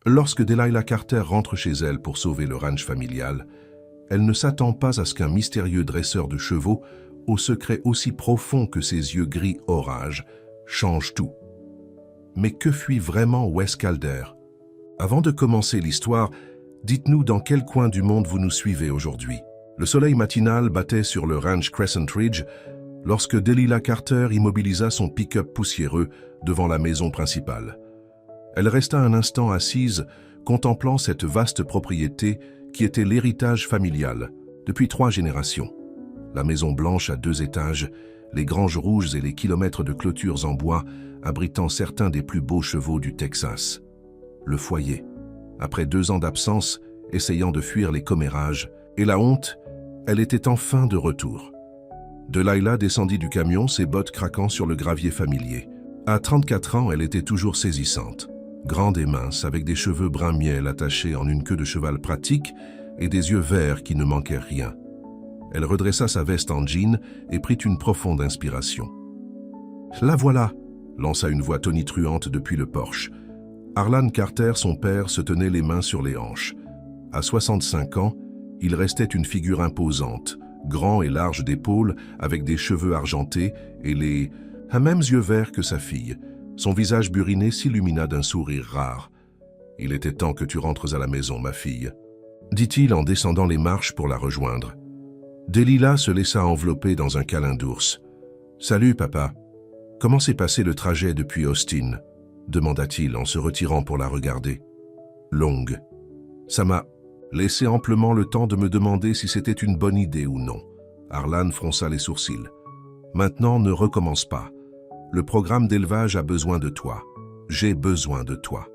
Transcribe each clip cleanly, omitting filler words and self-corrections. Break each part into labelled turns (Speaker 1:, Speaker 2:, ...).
Speaker 1: Lorsque Delilah Carter rentre chez elle pour sauver le ranch familial, elle ne s'attend pas à ce qu'un mystérieux dresseur de chevaux, au secret aussi profond que ses yeux gris orage, change tout. Mais que fuit vraiment Wes Calder? Avant de commencer l'histoire, dites-nous dans quel coin du monde vous nous suivez aujourd'hui. Le soleil matinal battait sur le ranch Crescent Ridge lorsque Delilah Carter immobilisa son pick-up poussiéreux devant la maison principale. Elle resta un instant assise, contemplant cette vaste propriété qui était l'héritage familial depuis 3 générations. La maison blanche à 2 étages, les granges rouges et les kilomètres de clôtures en bois abritant certains des plus beaux chevaux du Texas. Le foyer, après 2 ans d'absence, essayant de fuir les commérages et la honte, elle était enfin de retour. Delilah descendit du camion, ses bottes craquant sur le gravier familier. À 34 ans, elle était toujours saisissante. Grande et mince, avec des cheveux brun miel attachés en une queue de cheval pratique et des yeux verts qui ne manquaient rien. Elle redressa sa veste en jean et prit une profonde inspiration. « La voilà !» lança une voix tonitruante depuis le porche. Arlan Carter, son père, se tenait les mains sur les hanches. À 65 ans, il restait une figure imposante, grand et large d'épaules, avec des cheveux argentés et les mêmes yeux verts que sa fille. Son visage buriné s'illumina d'un sourire rare. « Il était temps que tu rentres à la maison, ma fille, » dit-il en descendant les marches pour la rejoindre. Delilah se laissa envelopper dans un câlin d'ours. « Salut, papa. Comment s'est passé le trajet depuis Austin ?» demanda-t-il en se retirant pour la regarder. « Longue. Ça m'a laissé amplement le temps de me demander si c'était une bonne idée ou non. » Arlan fronça les sourcils. « Maintenant, ne recommence pas. Le programme d'élevage a besoin de toi. J'ai besoin de toi. »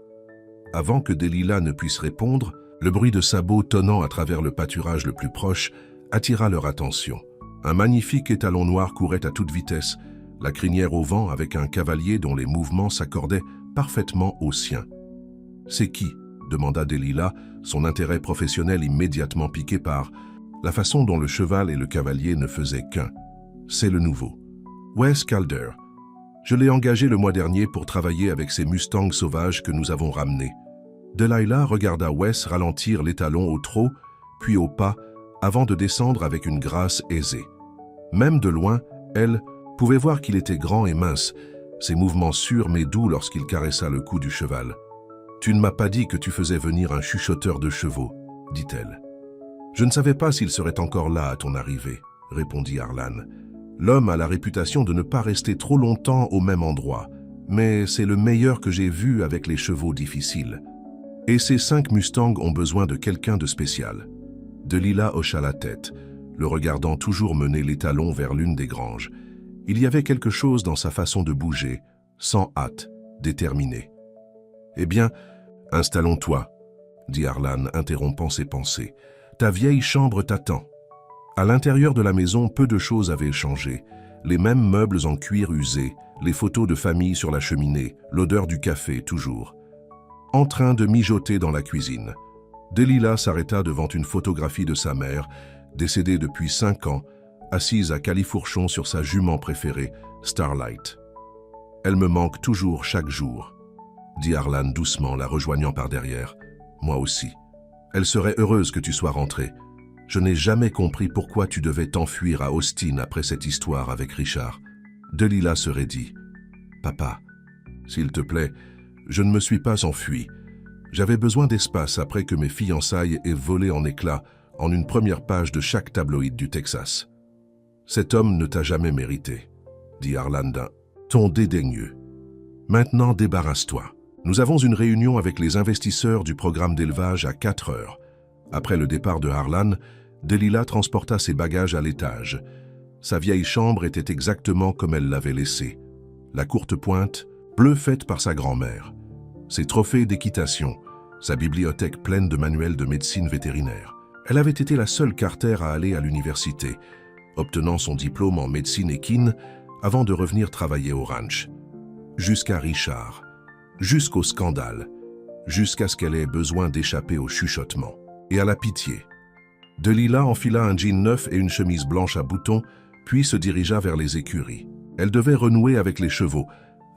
Speaker 1: Avant que Delilah ne puisse répondre, le bruit de sabots tonnant à travers le pâturage le plus proche attira leur attention. Un magnifique étalon noir courait à toute vitesse, la crinière au vent avec un cavalier dont les mouvements s'accordaient parfaitement aux siens. « C'est qui ?» demanda Delilah, son intérêt professionnel immédiatement piqué par la façon dont le cheval et le cavalier ne faisaient qu'un. « C'est le nouveau. Wes Calder. Je l'ai engagé le mois dernier pour travailler avec ces Mustangs sauvages que nous avons ramenés. » Delilah regarda Wes ralentir l'étalon au trot, puis au pas, avant de descendre avec une grâce aisée. Même de loin, elle pouvait voir qu'il était grand et mince, ses mouvements sûrs mais doux lorsqu'il caressa le cou du cheval. « Tu ne m'as pas dit que tu faisais venir un chuchoteur de chevaux, » dit-elle. « Je ne savais pas s'il serait encore là à ton arrivée, » répondit Arlan. « L'homme a la réputation de ne pas rester trop longtemps au même endroit, mais c'est le meilleur que j'ai vu avec les chevaux difficiles. Et ces 5 Mustangs ont besoin de quelqu'un de spécial. » Delilah hocha la tête, le regardant toujours mener l'étalon vers l'une des granges. Il y avait quelque chose dans sa façon de bouger, sans hâte, déterminé. « Eh bien, installons-toi, » dit Arlan, interrompant ses pensées. « Ta vieille chambre t'attend. » À l'intérieur de la maison, peu de choses avaient changé. Les mêmes meubles en cuir usé, les photos de famille sur la cheminée, l'odeur du café toujours. En train de mijoter dans la cuisine, Delilah s'arrêta devant une photographie de sa mère, décédée depuis 5 ans, assise à califourchon sur sa jument préférée, Starlight. « Elle me manque toujours chaque jour, » dit Arlan doucement, la rejoignant par derrière. « Moi aussi. Elle serait heureuse que tu sois rentré. Je n'ai jamais compris pourquoi tu devais t'enfuir à Austin après cette histoire avec Richard. » Delilah se raidit. « Papa, s'il te plaît, je ne me suis pas enfui. J'avais besoin d'espace après que mes fiançailles aient volé en éclats en une première page de chaque tabloïd du Texas. Cet homme ne t'a jamais mérité, » dit Arlan d'un ton dédaigneux. « Maintenant, débarrasse-toi. Nous avons une réunion avec les investisseurs du programme d'élevage à 4 heures. » Après le départ de Arlan, Delilah transporta ses bagages à l'étage. Sa vieille chambre était exactement comme elle l'avait laissée. La courte pointe, bleue faite par sa grand-mère. Ses trophées d'équitation, sa bibliothèque pleine de manuels de médecine vétérinaire. Elle avait été la seule Carter à aller à l'université, obtenant son diplôme en médecine équine avant de revenir travailler au ranch. Jusqu'à Richard, jusqu'au scandale, jusqu'à ce qu'elle ait besoin d'échapper au chuchotement et à la pitié. Delilah enfila un jean neuf et une chemise blanche à boutons, puis se dirigea vers les écuries. Elle devait renouer avec les chevaux,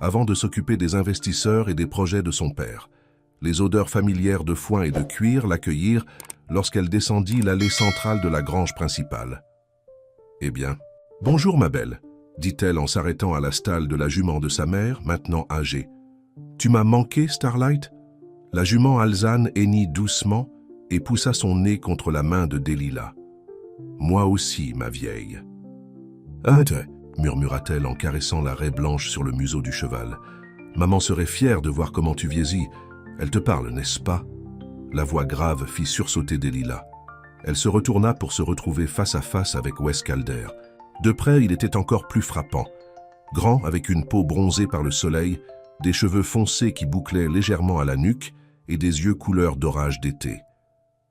Speaker 1: avant de s'occuper des investisseurs et des projets de son père. Les odeurs familières de foin et de cuir l'accueillirent lorsqu'elle descendit l'allée centrale de la grange principale. « Eh bien, bonjour ma belle », dit-elle en s'arrêtant à la stalle de la jument de sa mère, maintenant âgée. « Tu m'as manqué, Starlight ?» La jument alezane hennit doucement et poussa son nez contre la main de Delilah. « Moi aussi, ma vieille. »« murmura-t-elle en caressant la raie blanche sur le museau du cheval. « Maman serait fière de voir comment tu vieillis. Elle te parle, n'est-ce pas ?» La voix grave fit sursauter Delilah. Elle se retourna pour se retrouver face à face avec Wes Calder. De près, il était encore plus frappant. Grand, avec une peau bronzée par le soleil, des cheveux foncés qui bouclaient légèrement à la nuque et des yeux couleur d'orage d'été.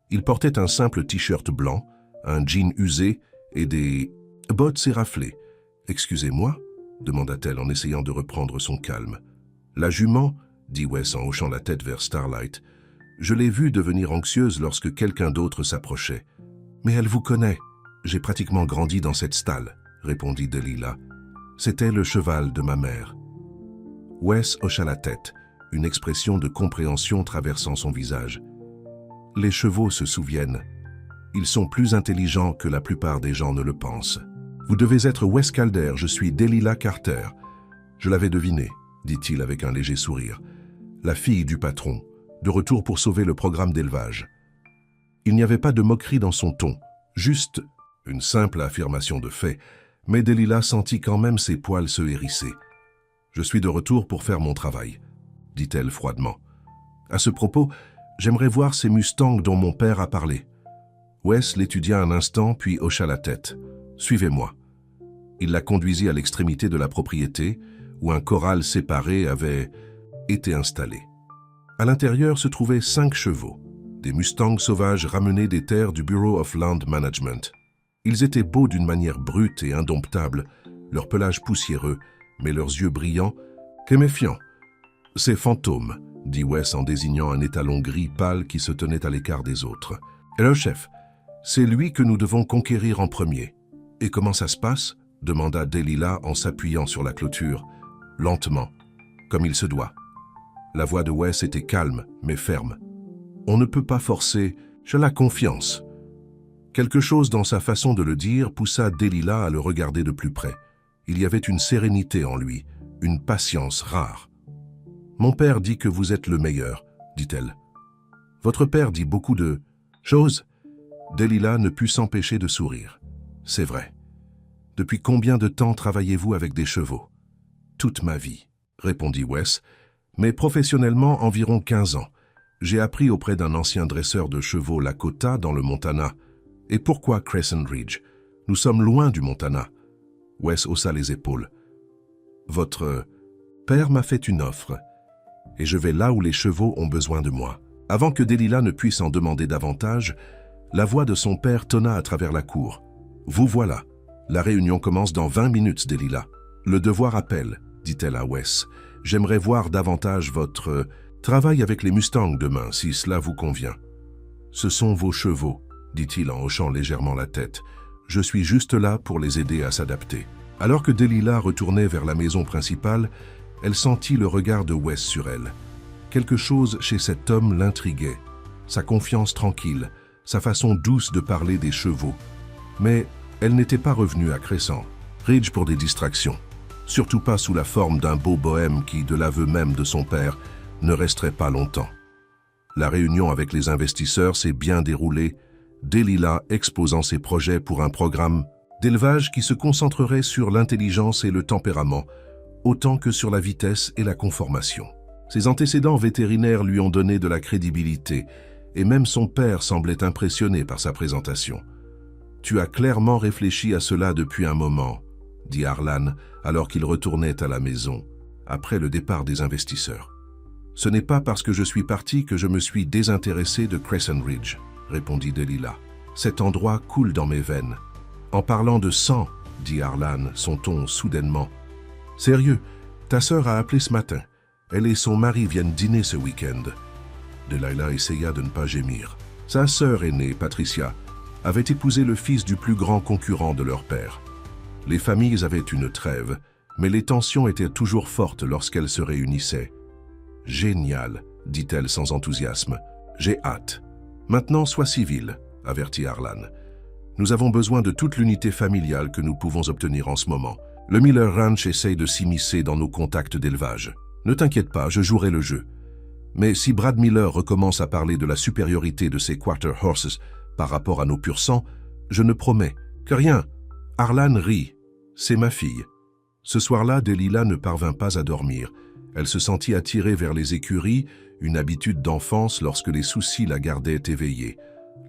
Speaker 1: Il portait un simple t-shirt blanc, un jean usé et des bottes éraflées. « Excusez-moi » demanda-t-elle en essayant de reprendre son calme. « La jument » dit Wes en hochant la tête vers Starlight. « Je l'ai vue devenir anxieuse lorsque quelqu'un d'autre s'approchait. »« Mais elle vous connaît. J'ai pratiquement grandi dans cette stalle, » répondit Delilah. « C'était le cheval de ma mère. » Wes hocha la tête, une expression de compréhension traversant son visage. « Les chevaux se souviennent. Ils sont plus intelligents que la plupart des gens ne le pensent. Vous devez être Wes Calder, je suis Delilah Carter. Je l'avais deviné, dit-il avec un léger sourire. La fille du patron, de retour pour sauver le programme d'élevage. Il n'y avait pas de moquerie dans son ton, juste une simple affirmation de fait, mais Delilah sentit quand même ses poils se hérisser. « Je suis de retour pour faire mon travail », dit-elle froidement. « À ce propos, j'aimerais voir ces Mustangs dont mon père a parlé. » Wes l'étudia un instant, puis hocha la tête. « Suivez-moi. » Il la conduisit à l'extrémité de la propriété, où un corral séparé avait été installé. À l'intérieur se trouvaient 5 chevaux, des Mustangs sauvages ramenés des terres du Bureau of Land Management. Ils étaient beaux d'une manière brute et indomptable, leur pelage poussiéreux, mais leurs yeux brillants, et méfiants. « C'est Fantôme », dit Wes en désignant un étalon gris pâle qui se tenait à l'écart des autres. « Et le chef, c'est lui que nous devons conquérir en premier. »« Et comment ça se passe ?» demanda Delilah en s'appuyant sur la clôture, lentement, comme il se doit. La voix de Wes était calme, mais ferme. « On ne peut pas forcer, j'ai la confiance. » Quelque chose dans sa façon de le dire poussa Delilah à le regarder de plus près. Il y avait une sérénité en lui, une patience rare. « Mon père dit que vous êtes le meilleur, » dit-elle. « Votre père dit beaucoup de choses. » Delilah ne put s'empêcher de sourire. « C'est vrai. Depuis combien de temps travaillez-vous avec des chevaux ?»« Toute ma vie, » répondit Wes, « mais professionnellement environ 15 ans. J'ai appris auprès d'un ancien dresseur de chevaux Lakota dans le Montana. Et pourquoi Crescent Ridge? Nous sommes loin du Montana. » Wes haussa les épaules. « Votre père m'a fait une offre, et je vais là où les chevaux ont besoin de moi. » Avant que Delilah ne puisse en demander davantage, la voix de son père tonna à travers la cour. « Vous voilà. La réunion commence dans 20 minutes, Delilah. Le devoir appelle, » dit-elle à Wes. « J'aimerais voir davantage votre travail avec les Mustangs demain, si cela vous convient. »« Ce sont vos chevaux, » dit-il en hochant légèrement la tête. « Je suis juste là pour les aider à s'adapter. » Alors que Delilah retournait vers la maison principale, elle sentit le regard de Wes sur elle. Quelque chose chez cet homme l'intriguait, sa confiance tranquille, sa façon douce de parler des chevaux. Mais elle n'était pas revenue à Crescent Ridge pour des distractions, surtout pas sous la forme d'un beau bohème qui, de l'aveu même de son père, ne resterait pas longtemps. La réunion avec les investisseurs s'est bien déroulée, Delilah exposant ses projets pour un programme d'élevage qui se concentrerait sur l'intelligence et le tempérament, autant que sur la vitesse et la conformation. Ses antécédents vétérinaires lui ont donné de la crédibilité, et même son père semblait impressionné par sa présentation. « Tu as clairement réfléchi à cela depuis un moment, » dit Harlan alors qu'il retournait à la maison, après le départ des investisseurs. « Ce n'est pas parce que je suis parti que je me suis désintéressé de Crescent Ridge, » répondit Delilah. « Cet endroit coule dans mes veines. »« En parlant de sang, » dit Harlan, son ton soudainement. « Sérieux, ta sœur a appelé ce matin. Elle et son mari viennent dîner ce week-end. » Delilah essaya de ne pas gémir. Sa sœur aînée, Patricia, avait épousé le fils du plus grand concurrent de leur père. Les familles avaient une trêve, mais les tensions étaient toujours fortes lorsqu'elles se réunissaient. « Génial !» dit-elle sans enthousiasme. J'ai hâte. Maintenant, sois civil, avertit Harlan. Nous avons besoin de toute l'unité familiale que nous pouvons obtenir en ce moment. Le Miller Ranch essaye de s'immiscer dans nos contacts d'élevage. Ne t'inquiète pas, je jouerai le jeu. Mais si Brad Miller recommence à parler de la supériorité de ses quarter horses par rapport à nos pur sang, je ne promets que rien. Harlan rit. C'est ma fille. Ce soir-là, Delilah ne parvint pas à dormir. Elle se sentit attirée vers les écuries, une habitude d'enfance lorsque les soucis la gardaient éveillée.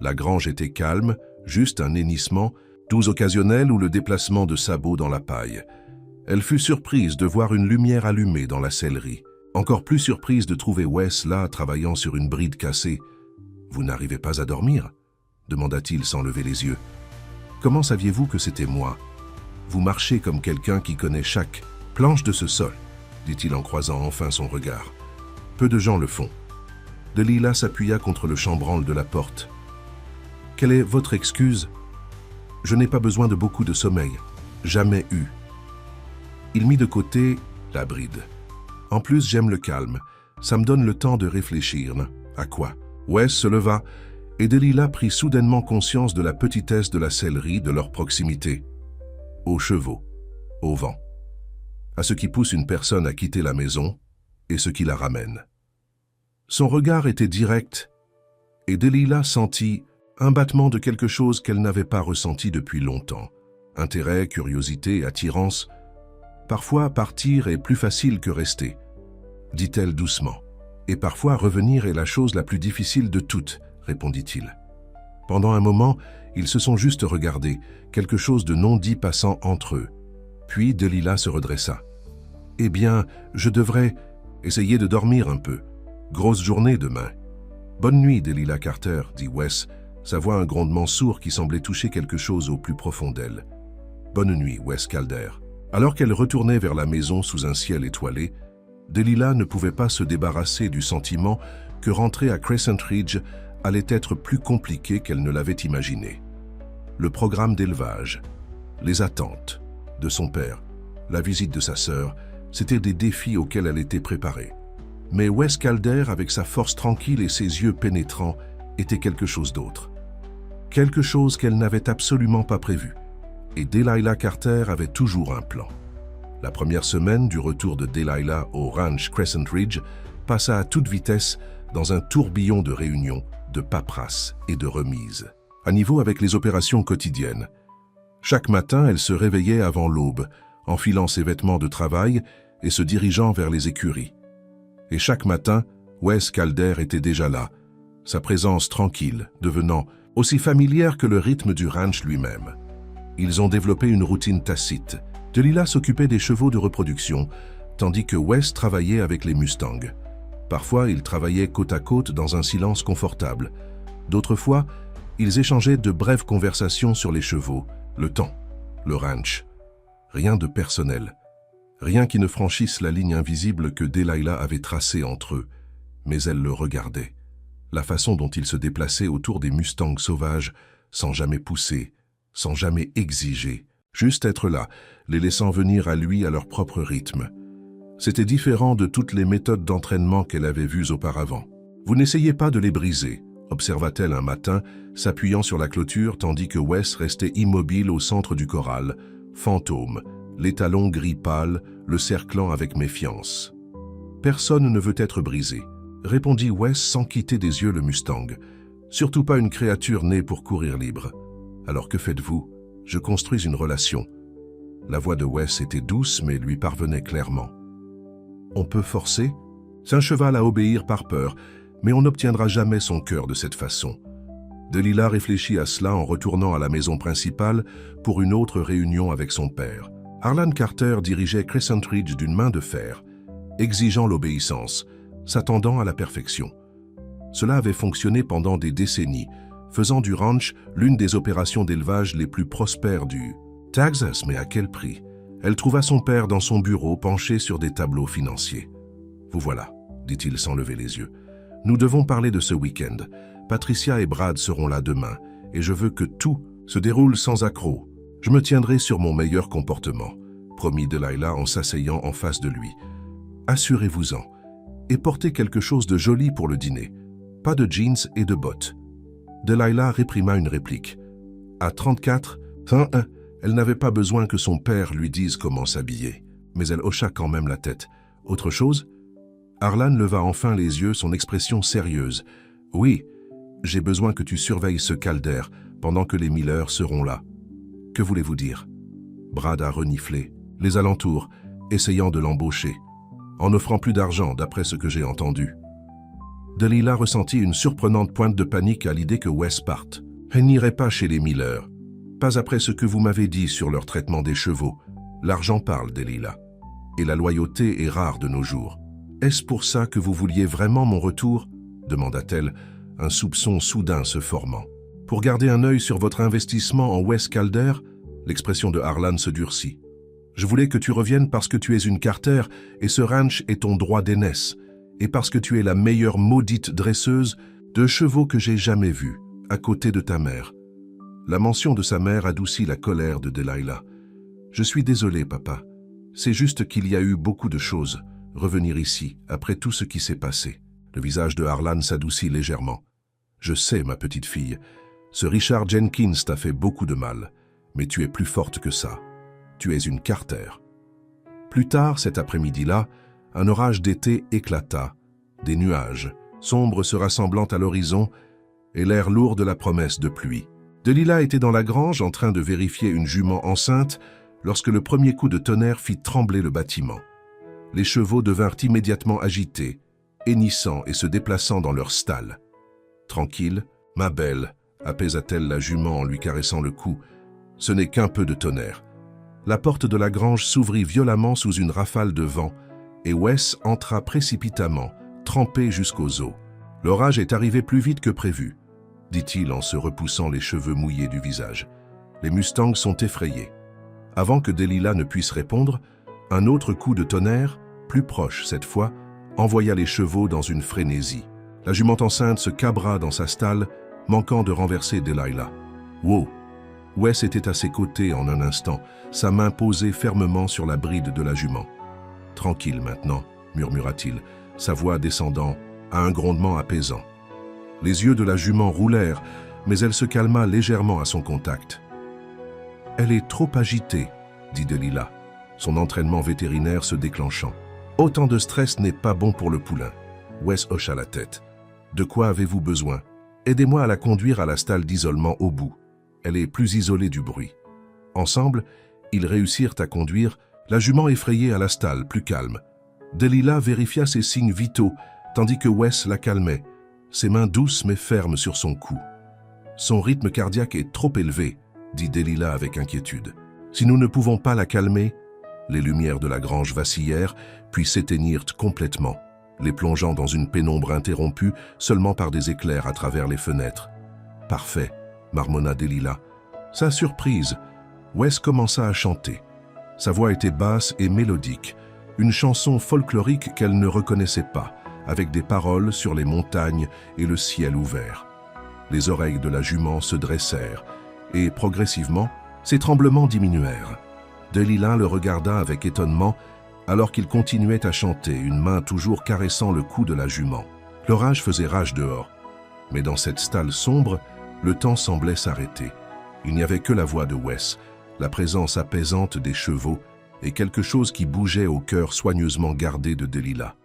Speaker 1: La grange était calme, juste un hennissement, doux occasionnel ou le déplacement de sabots dans la paille. Elle fut surprise de voir une lumière allumée dans la sellerie. Encore plus surprise de trouver Wes là, travaillant sur une bride cassée. « Vous n'arrivez pas à dormir ?» demanda-t-il sans lever les yeux. « Comment saviez-vous que c'était moi ? Vous marchez comme quelqu'un qui connaît chaque planche de ce sol, » dit-il en croisant enfin son regard. « Peu de gens le font. » Delilah s'appuya contre le chambranle de la porte. « Quelle est votre excuse ? Je n'ai pas besoin de beaucoup de sommeil. Jamais eu. » Il mit de côté la bride. « En plus, j'aime le calme. Ça me donne le temps de réfléchir. À quoi ?» Wes se leva et Delilah prit soudainement conscience de la petitesse de la sellerie, de leur proximité. Aux chevaux, au vent, à ce qui pousse une personne à quitter la maison et ce qui la ramène. Son regard était direct et Delilah sentit un battement de quelque chose qu'elle n'avait pas ressenti depuis longtemps. Intérêt, curiosité, attirance. Parfois, partir est plus facile que rester, dit-elle doucement. Et parfois, revenir est la chose la plus difficile de toutes, répondit-il. Pendant un moment, ils se sont juste regardés, quelque chose de non dit passant entre eux. Puis Delilah se redressa. « Eh bien, je devrais essayer de dormir un peu. Grosse journée demain. »« Bonne nuit, Delilah Carter, » dit Wes, sa voix un grondement sourd qui semblait toucher quelque chose au plus profond d'elle. « Bonne nuit, Wes Calder. » Alors qu'elle retournait vers la maison sous un ciel étoilé, Delilah ne pouvait pas se débarrasser du sentiment que rentrer à Crescent Ridge allait être plus compliqué qu'elle ne l'avait imaginé. Le programme d'élevage, les attentes de son père, la visite de sa sœur, c'étaient des défis auxquels elle était préparée. Mais Wes Calder, avec sa force tranquille et ses yeux pénétrants, était quelque chose d'autre. Quelque chose qu'elle n'avait absolument pas prévu. Et Delilah Carter avait toujours un plan. La première semaine du retour de Delilah au ranch Crescent Ridge passa à toute vitesse dans un tourbillon de réunions, de paperasses et de remises, à niveau avec les opérations quotidiennes. Chaque matin, elle se réveillait avant l'aube, enfilant ses vêtements de travail et se dirigeant vers les écuries. Et chaque matin, Wes Calder était déjà là, sa présence tranquille, devenant aussi familière que le rythme du ranch lui-même. Ils ont développé une routine tacite. Delilah s'occupait des chevaux de reproduction, tandis que Wes travaillait avec les Mustangs. Parfois, ils travaillaient côte à côte dans un silence confortable. D'autres fois, ils échangeaient de brèves conversations sur les chevaux, le temps, le ranch. Rien de personnel. Rien qui ne franchisse la ligne invisible que Delilah avait tracée entre eux. Mais elle le regardait. La façon dont il se déplaçait autour des Mustangs sauvages, sans jamais pousser, sans jamais exiger, juste être là, les laissant venir à lui à leur propre rythme. C'était différent de toutes les méthodes d'entraînement qu'elle avait vues auparavant. « Vous n'essayez pas de les briser », observa-t-elle un matin, s'appuyant sur la clôture tandis que Wes restait immobile au centre du corral, fantôme, les talons gris pâles, le cerclant avec méfiance. « Personne ne veut être brisé », répondit Wes sans quitter des yeux le Mustang. « Surtout pas une créature née pour courir libre. Alors que faites-vous ? Je construis une relation. » La voix de Wes était douce mais lui parvenait clairement. « On peut forcer ? C'est un cheval à obéir par peur, mais on n'obtiendra jamais son cœur de cette façon. » Delilah réfléchit à cela en retournant à la maison principale pour une autre réunion avec son père. Harlan Carter dirigeait Crescent Ridge d'une main de fer, exigeant l'obéissance, s'attendant à la perfection. Cela avait fonctionné pendant des décennies, faisant du ranch l'une des opérations d'élevage les plus prospères du Texas, mais à quel prix? Elle trouva son père dans son bureau penché sur des tableaux financiers. « Vous voilà », dit-il sans lever les yeux. « Nous devons parler de ce week-end. Patricia et Brad seront là demain, et je veux que tout se déroule sans accroc. Je me tiendrai sur mon meilleur comportement, » promit Delilah en s'asseyant en face de lui. « Assurez-vous-en. et porter quelque chose de joli pour le dîner. Pas de jeans et de bottes. Delilah réprima une réplique. À 34, elle n'avait pas besoin que son père lui dise comment s'habiller. Mais elle hocha quand même la tête. Autre chose? Harlan leva enfin les yeux, son expression sérieuse. Oui, j'ai besoin que tu surveilles ce Calder pendant que les Miller seront là. Que voulez-vous dire? Brad a reniflé. Les alentours, essayant de l'embaucher, en offrant plus d'argent d'après ce que j'ai entendu. Delilah ressentit une surprenante pointe de panique à l'idée que Wes parte. Elle n'irait pas chez les Miller. Pas après ce que vous m'avez dit sur leur traitement des chevaux. L'argent parle, Delilah. Et la loyauté est rare de nos jours. Est-ce pour ça que vous vouliez vraiment mon retour? Demanda-t-elle, un soupçon soudain se formant. Pour garder un œil sur votre investissement en Wes Calder, l'expression de Harlan se durcit. Je voulais que tu reviennes parce que tu es une Carter et ce ranch est ton droit d'aînesse, et parce que tu es la meilleure maudite dresseuse de chevaux que j'ai jamais vue, à côté de ta mère. La mention de sa mère adoucit la colère de Delilah. Je suis désolé, papa. C'est juste qu'il y a eu beaucoup de choses. Revenir ici, après tout ce qui s'est passé. Le visage de Harlan s'adoucit légèrement. Je sais, ma petite fille, ce Richard Jenkins t'a fait beaucoup de mal, mais tu es plus forte que ça. Tu es une Carter. Plus tard, cet après-midi-là, un orage d'été éclata. Des nuages, sombres se rassemblant à l'horizon, et l'air lourd de la promesse de pluie. Delilah était dans la grange en train de vérifier une jument enceinte lorsque le premier coup de tonnerre fit trembler le bâtiment. Les chevaux devinrent immédiatement agités, hennissant et se déplaçant dans leur stalle. « Tranquille, ma belle », apaisa-t-elle la jument en lui caressant le cou. « Ce n'est qu'un peu de tonnerre. » La porte de la grange s'ouvrit violemment sous une rafale de vent, et Wes entra précipitamment, trempé jusqu'aux os. « L'orage est arrivé plus vite que prévu, » dit-il en se repoussant les cheveux mouillés du visage. « Les Mustangs sont effrayés. » Avant que Delilah ne puisse répondre, un autre coup de tonnerre, plus proche cette fois, envoya les chevaux dans une frénésie. La jument enceinte se cabra dans sa stalle, manquant de renverser Delilah. « Wow !» Wes était à ses côtés en un instant, sa main posée fermement sur la bride de la jument. « Tranquille maintenant, » murmura-t-il, sa voix descendant à un grondement apaisant. Les yeux de la jument roulèrent, mais elle se calma légèrement à son contact. « Elle est trop agitée, » dit Delilah, son entraînement vétérinaire se déclenchant. « Autant de stress n'est pas bon pour le poulain. » Wes hocha la tête. « De quoi avez-vous besoin? Aidez-moi à la conduire à la stalle d'isolement au bout. Elle est plus isolée du bruit. » Ensemble, ils réussirent à conduire, la jument effrayée à la stalle, plus calme. Delilah vérifia ses signes vitaux, tandis que Wes la calmait, ses mains douces mais fermes sur son cou. « Son rythme cardiaque est trop élevé, » dit Delilah avec inquiétude. « Si nous ne pouvons pas la calmer, » les lumières de la grange vacillèrent, puis s'éteignirent complètement, les plongeant dans une pénombre interrompue seulement par des éclairs à travers les fenêtres. « Parfait, » marmonna Delilah. Sa surprise, Wes commença à chanter. Sa voix était basse et mélodique, une chanson folklorique qu'elle ne reconnaissait pas, avec des paroles sur les montagnes et le ciel ouvert. Les oreilles de la jument se dressèrent, et progressivement, ses tremblements diminuèrent. Delilah le regarda avec étonnement, alors qu'il continuait à chanter, une main toujours caressant le cou de la jument. L'orage faisait rage dehors, mais dans cette stalle sombre, le temps semblait s'arrêter. Il n'y avait que la voix de Wes, la présence apaisante des chevaux et quelque chose qui bougeait au cœur soigneusement gardé de Delilah.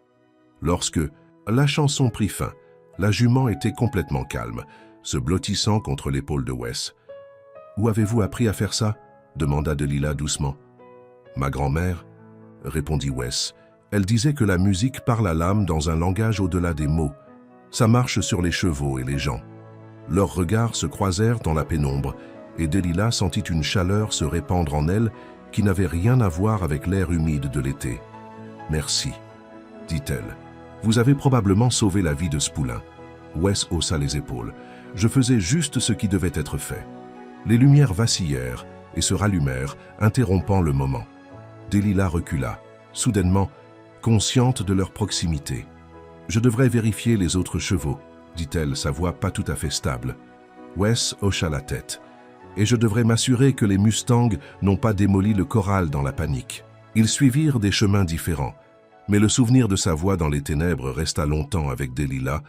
Speaker 1: Lorsque la chanson prit fin, la jument était complètement calme, se blottissant contre l'épaule de Wes. « Où avez-vous appris à faire ça ?» demanda Delilah doucement. « Ma grand-mère, » répondit Wes. Elle disait que la musique parle à l'âme dans un langage au-delà des mots. Ça marche sur les chevaux et les gens. Leurs regards se croisèrent dans la pénombre, et Delilah sentit une chaleur se répandre en elle qui n'avait rien à voir avec l'air humide de l'été. « Merci, » dit-elle. « Vous avez probablement sauvé la vie de ce poulain. » Wes haussa les épaules. « Je faisais juste ce qui devait être fait. » Les lumières vacillèrent et se rallumèrent, interrompant le moment. Delilah recula, soudainement, consciente de leur proximité. « Je devrais vérifier les autres chevaux, » dit-elle, sa voix pas tout à fait stable. Wes hocha la tête. « Et je devrais m'assurer que les Mustangs n'ont pas démoli le corral dans la panique. » Ils suivirent des chemins différents, Mais le souvenir de sa voix dans les ténèbres resta longtemps avec Delilah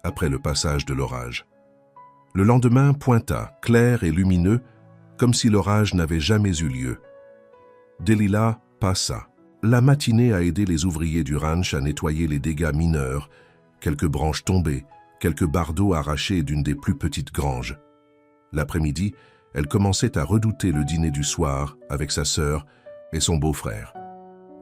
Speaker 1: après le passage de l'orage. Le lendemain pointa, clair et lumineux, comme si l'orage n'avait jamais eu lieu. Delilah passa. La matinée a aidé les ouvriers du ranch à nettoyer les dégâts mineurs, quelques branches tombées, quelques bardeaux arrachés d'une des plus petites granges. L'après-midi, elle commençait à redouter le dîner du soir avec sa sœur et son beau-frère.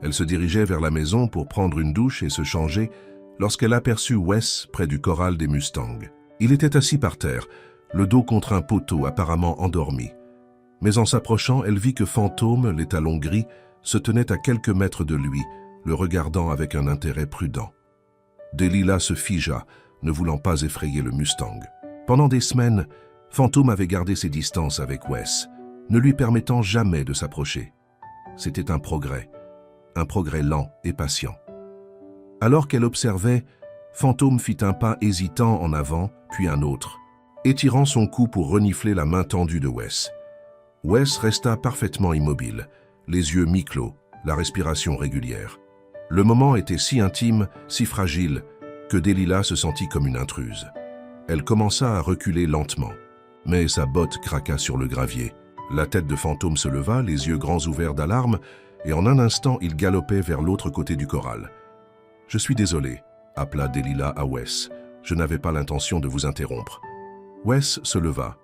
Speaker 1: Elle se dirigeait vers la maison pour prendre une douche et se changer lorsqu'elle aperçut Wes près du corral des Mustangs. Il était assis par terre, le dos contre un poteau apparemment endormi. Mais en s'approchant, elle vit que Fantôme, les talons gris, se tenait à quelques mètres de lui, le regardant avec un intérêt prudent. Delilah se figea, ne voulant pas effrayer le Mustang. Pendant des semaines, Fantôme avait gardé ses distances avec Wes, ne lui permettant jamais de s'approcher. C'était un progrès lent et patient. Alors qu'elle observait, Fantôme fit un pas hésitant en avant, puis un autre, étirant son cou pour renifler la main tendue de Wes. Wes resta parfaitement immobile, les yeux mi-clos, la respiration régulière. Le moment était si intime, si fragile, que Delilah se sentit comme une intruse. Elle commença à reculer lentement, mais sa botte craqua sur le gravier. La tête de Fantôme se leva, les yeux grands ouverts d'alarme, et en un instant, il galopait vers l'autre côté du corral. « Je suis désolé », appela Delilah à Wes. « Je n'avais pas l'intention de vous interrompre. » Wes se leva,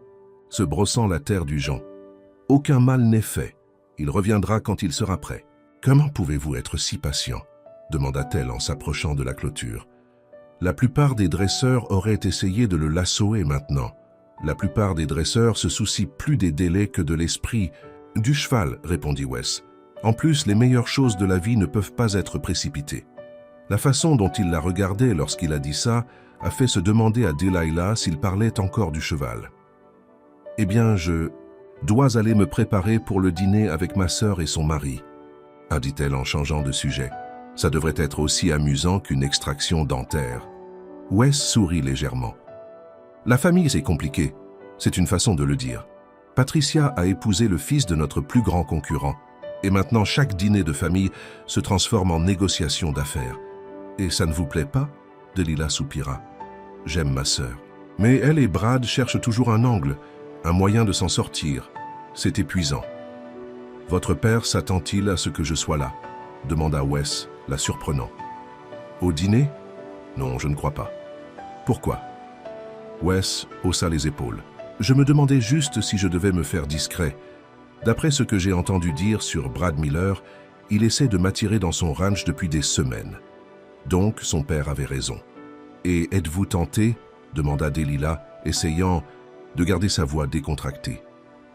Speaker 1: se brossant la terre du jonc. « Aucun mal n'est fait. Il reviendra quand il sera prêt. »« Comment pouvez-vous être si patient ?» demanda-t-elle en s'approchant de la clôture. La plupart des dresseurs auraient essayé de le lassoer maintenant. La plupart des dresseurs se soucient plus des délais que de l'esprit. « Du cheval, » répondit Wes. « En plus, les meilleures choses de la vie ne peuvent pas être précipitées. » La façon dont il la regardait lorsqu'il a dit ça a fait se demander à Delilah s'il parlait encore du cheval. « Eh bien, je dois aller me préparer pour le dîner avec ma sœur et son mari, » a dit-elle en changeant de sujet. Ça devrait être aussi amusant qu'une extraction dentaire. Wes sourit légèrement. La famille, c'est compliqué. C'est une façon de le dire. Patricia a épousé le fils de notre plus grand concurrent. Et maintenant, chaque dîner de famille se transforme en négociation d'affaires. Et ça ne vous plaît pas ? Delilah soupira. J'aime ma sœur. Mais elle et Brad cherchent toujours un angle, un moyen de s'en sortir. C'est épuisant. Votre père s'attend-il à ce que je sois là ? Demanda Wes, la surprenant. Au dîner ? Non, je ne crois pas. Pourquoi ? Wes haussa les épaules. Je me demandais juste si je devais me faire discret. D'après ce que j'ai entendu dire sur Brad Miller, il essaie de m'attirer dans son ranch depuis des semaines. Donc, son père avait raison. Et êtes-vous tenté ? Demanda Delilah, essayant de garder sa voix décontractée.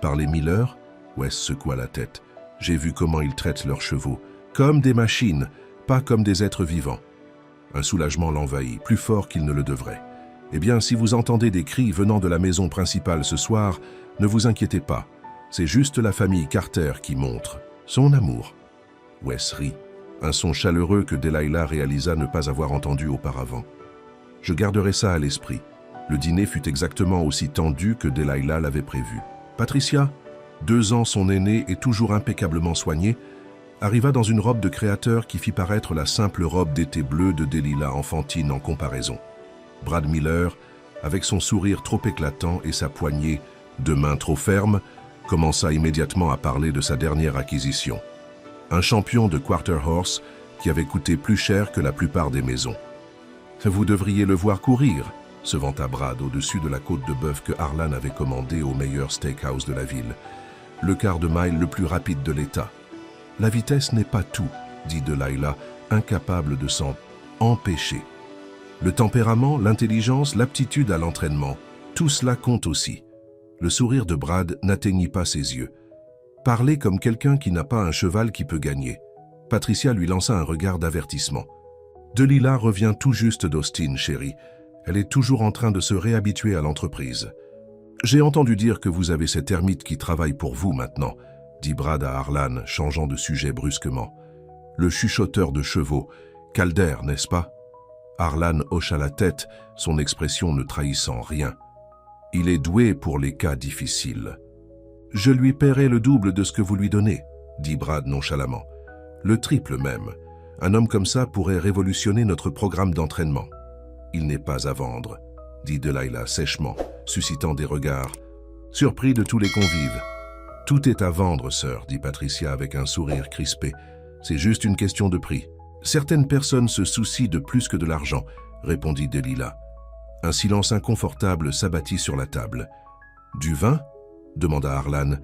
Speaker 1: Par les Miller ? Wes secoua la tête. J'ai vu comment ils traitent leurs chevaux. Comme des machines, pas comme des êtres vivants. Un soulagement l'envahit, plus fort qu'il ne le devrait. Eh bien, si vous entendez des cris venant de la maison principale ce soir, ne vous inquiétez pas. C'est juste la famille Carter qui montre son amour. Wes rit, un son chaleureux que Delilah réalisa ne pas avoir entendu auparavant. Je garderai ça à l'esprit. Le dîner fut exactement aussi tendu que Delilah l'avait prévu. Patricia, 2 ans son aînée et toujours impeccablement soignée, arriva dans une robe de créateur qui fit paraître la simple robe d'été bleue de Delilah enfantine en comparaison. Brad Miller, avec son sourire trop éclatant et sa poignée de main trop ferme, commença immédiatement à parler de sa dernière acquisition. Un champion de quarter horse qui avait coûté plus cher que la plupart des maisons. « Vous devriez le voir courir », se vanta Brad au-dessus de la côte de bœuf que Harlan avait commandée au meilleur steakhouse de la ville, le quart de mile le plus rapide de l'État. « La vitesse n'est pas tout », dit Delilah, incapable de s'en empêcher. Le tempérament, l'intelligence, l'aptitude à l'entraînement, tout cela compte aussi. Le sourire de Brad n'atteignit pas ses yeux. Parler comme quelqu'un qui n'a pas un cheval qui peut gagner. Patricia lui lança un regard d'avertissement. Delilah revient tout juste d'Austin, chérie. Elle est toujours en train de se réhabituer à l'entreprise. J'ai entendu dire que vous avez cet ermite qui travaille pour vous maintenant, dit Brad à Harlan, changeant de sujet brusquement. Le chuchoteur de chevaux, Calder, n'est-ce pas ? Harlan hocha la tête, son expression ne trahissant rien. Il est doué pour les cas difficiles. Je lui paierai le double de ce que vous lui donnez, dit Brad nonchalamment. Le triple même. Un homme comme ça pourrait révolutionner notre programme d'entraînement. Il n'est pas à vendre, dit Delilah sèchement, suscitant des regards surpris de tous les convives. Tout est à vendre, sœur, dit Patricia avec un sourire crispé. C'est juste une question de prix. Certaines personnes se soucient de plus que de l'argent, répondit Delilah. Un silence inconfortable s'abattit sur la table. Du vin? Demanda Harlan,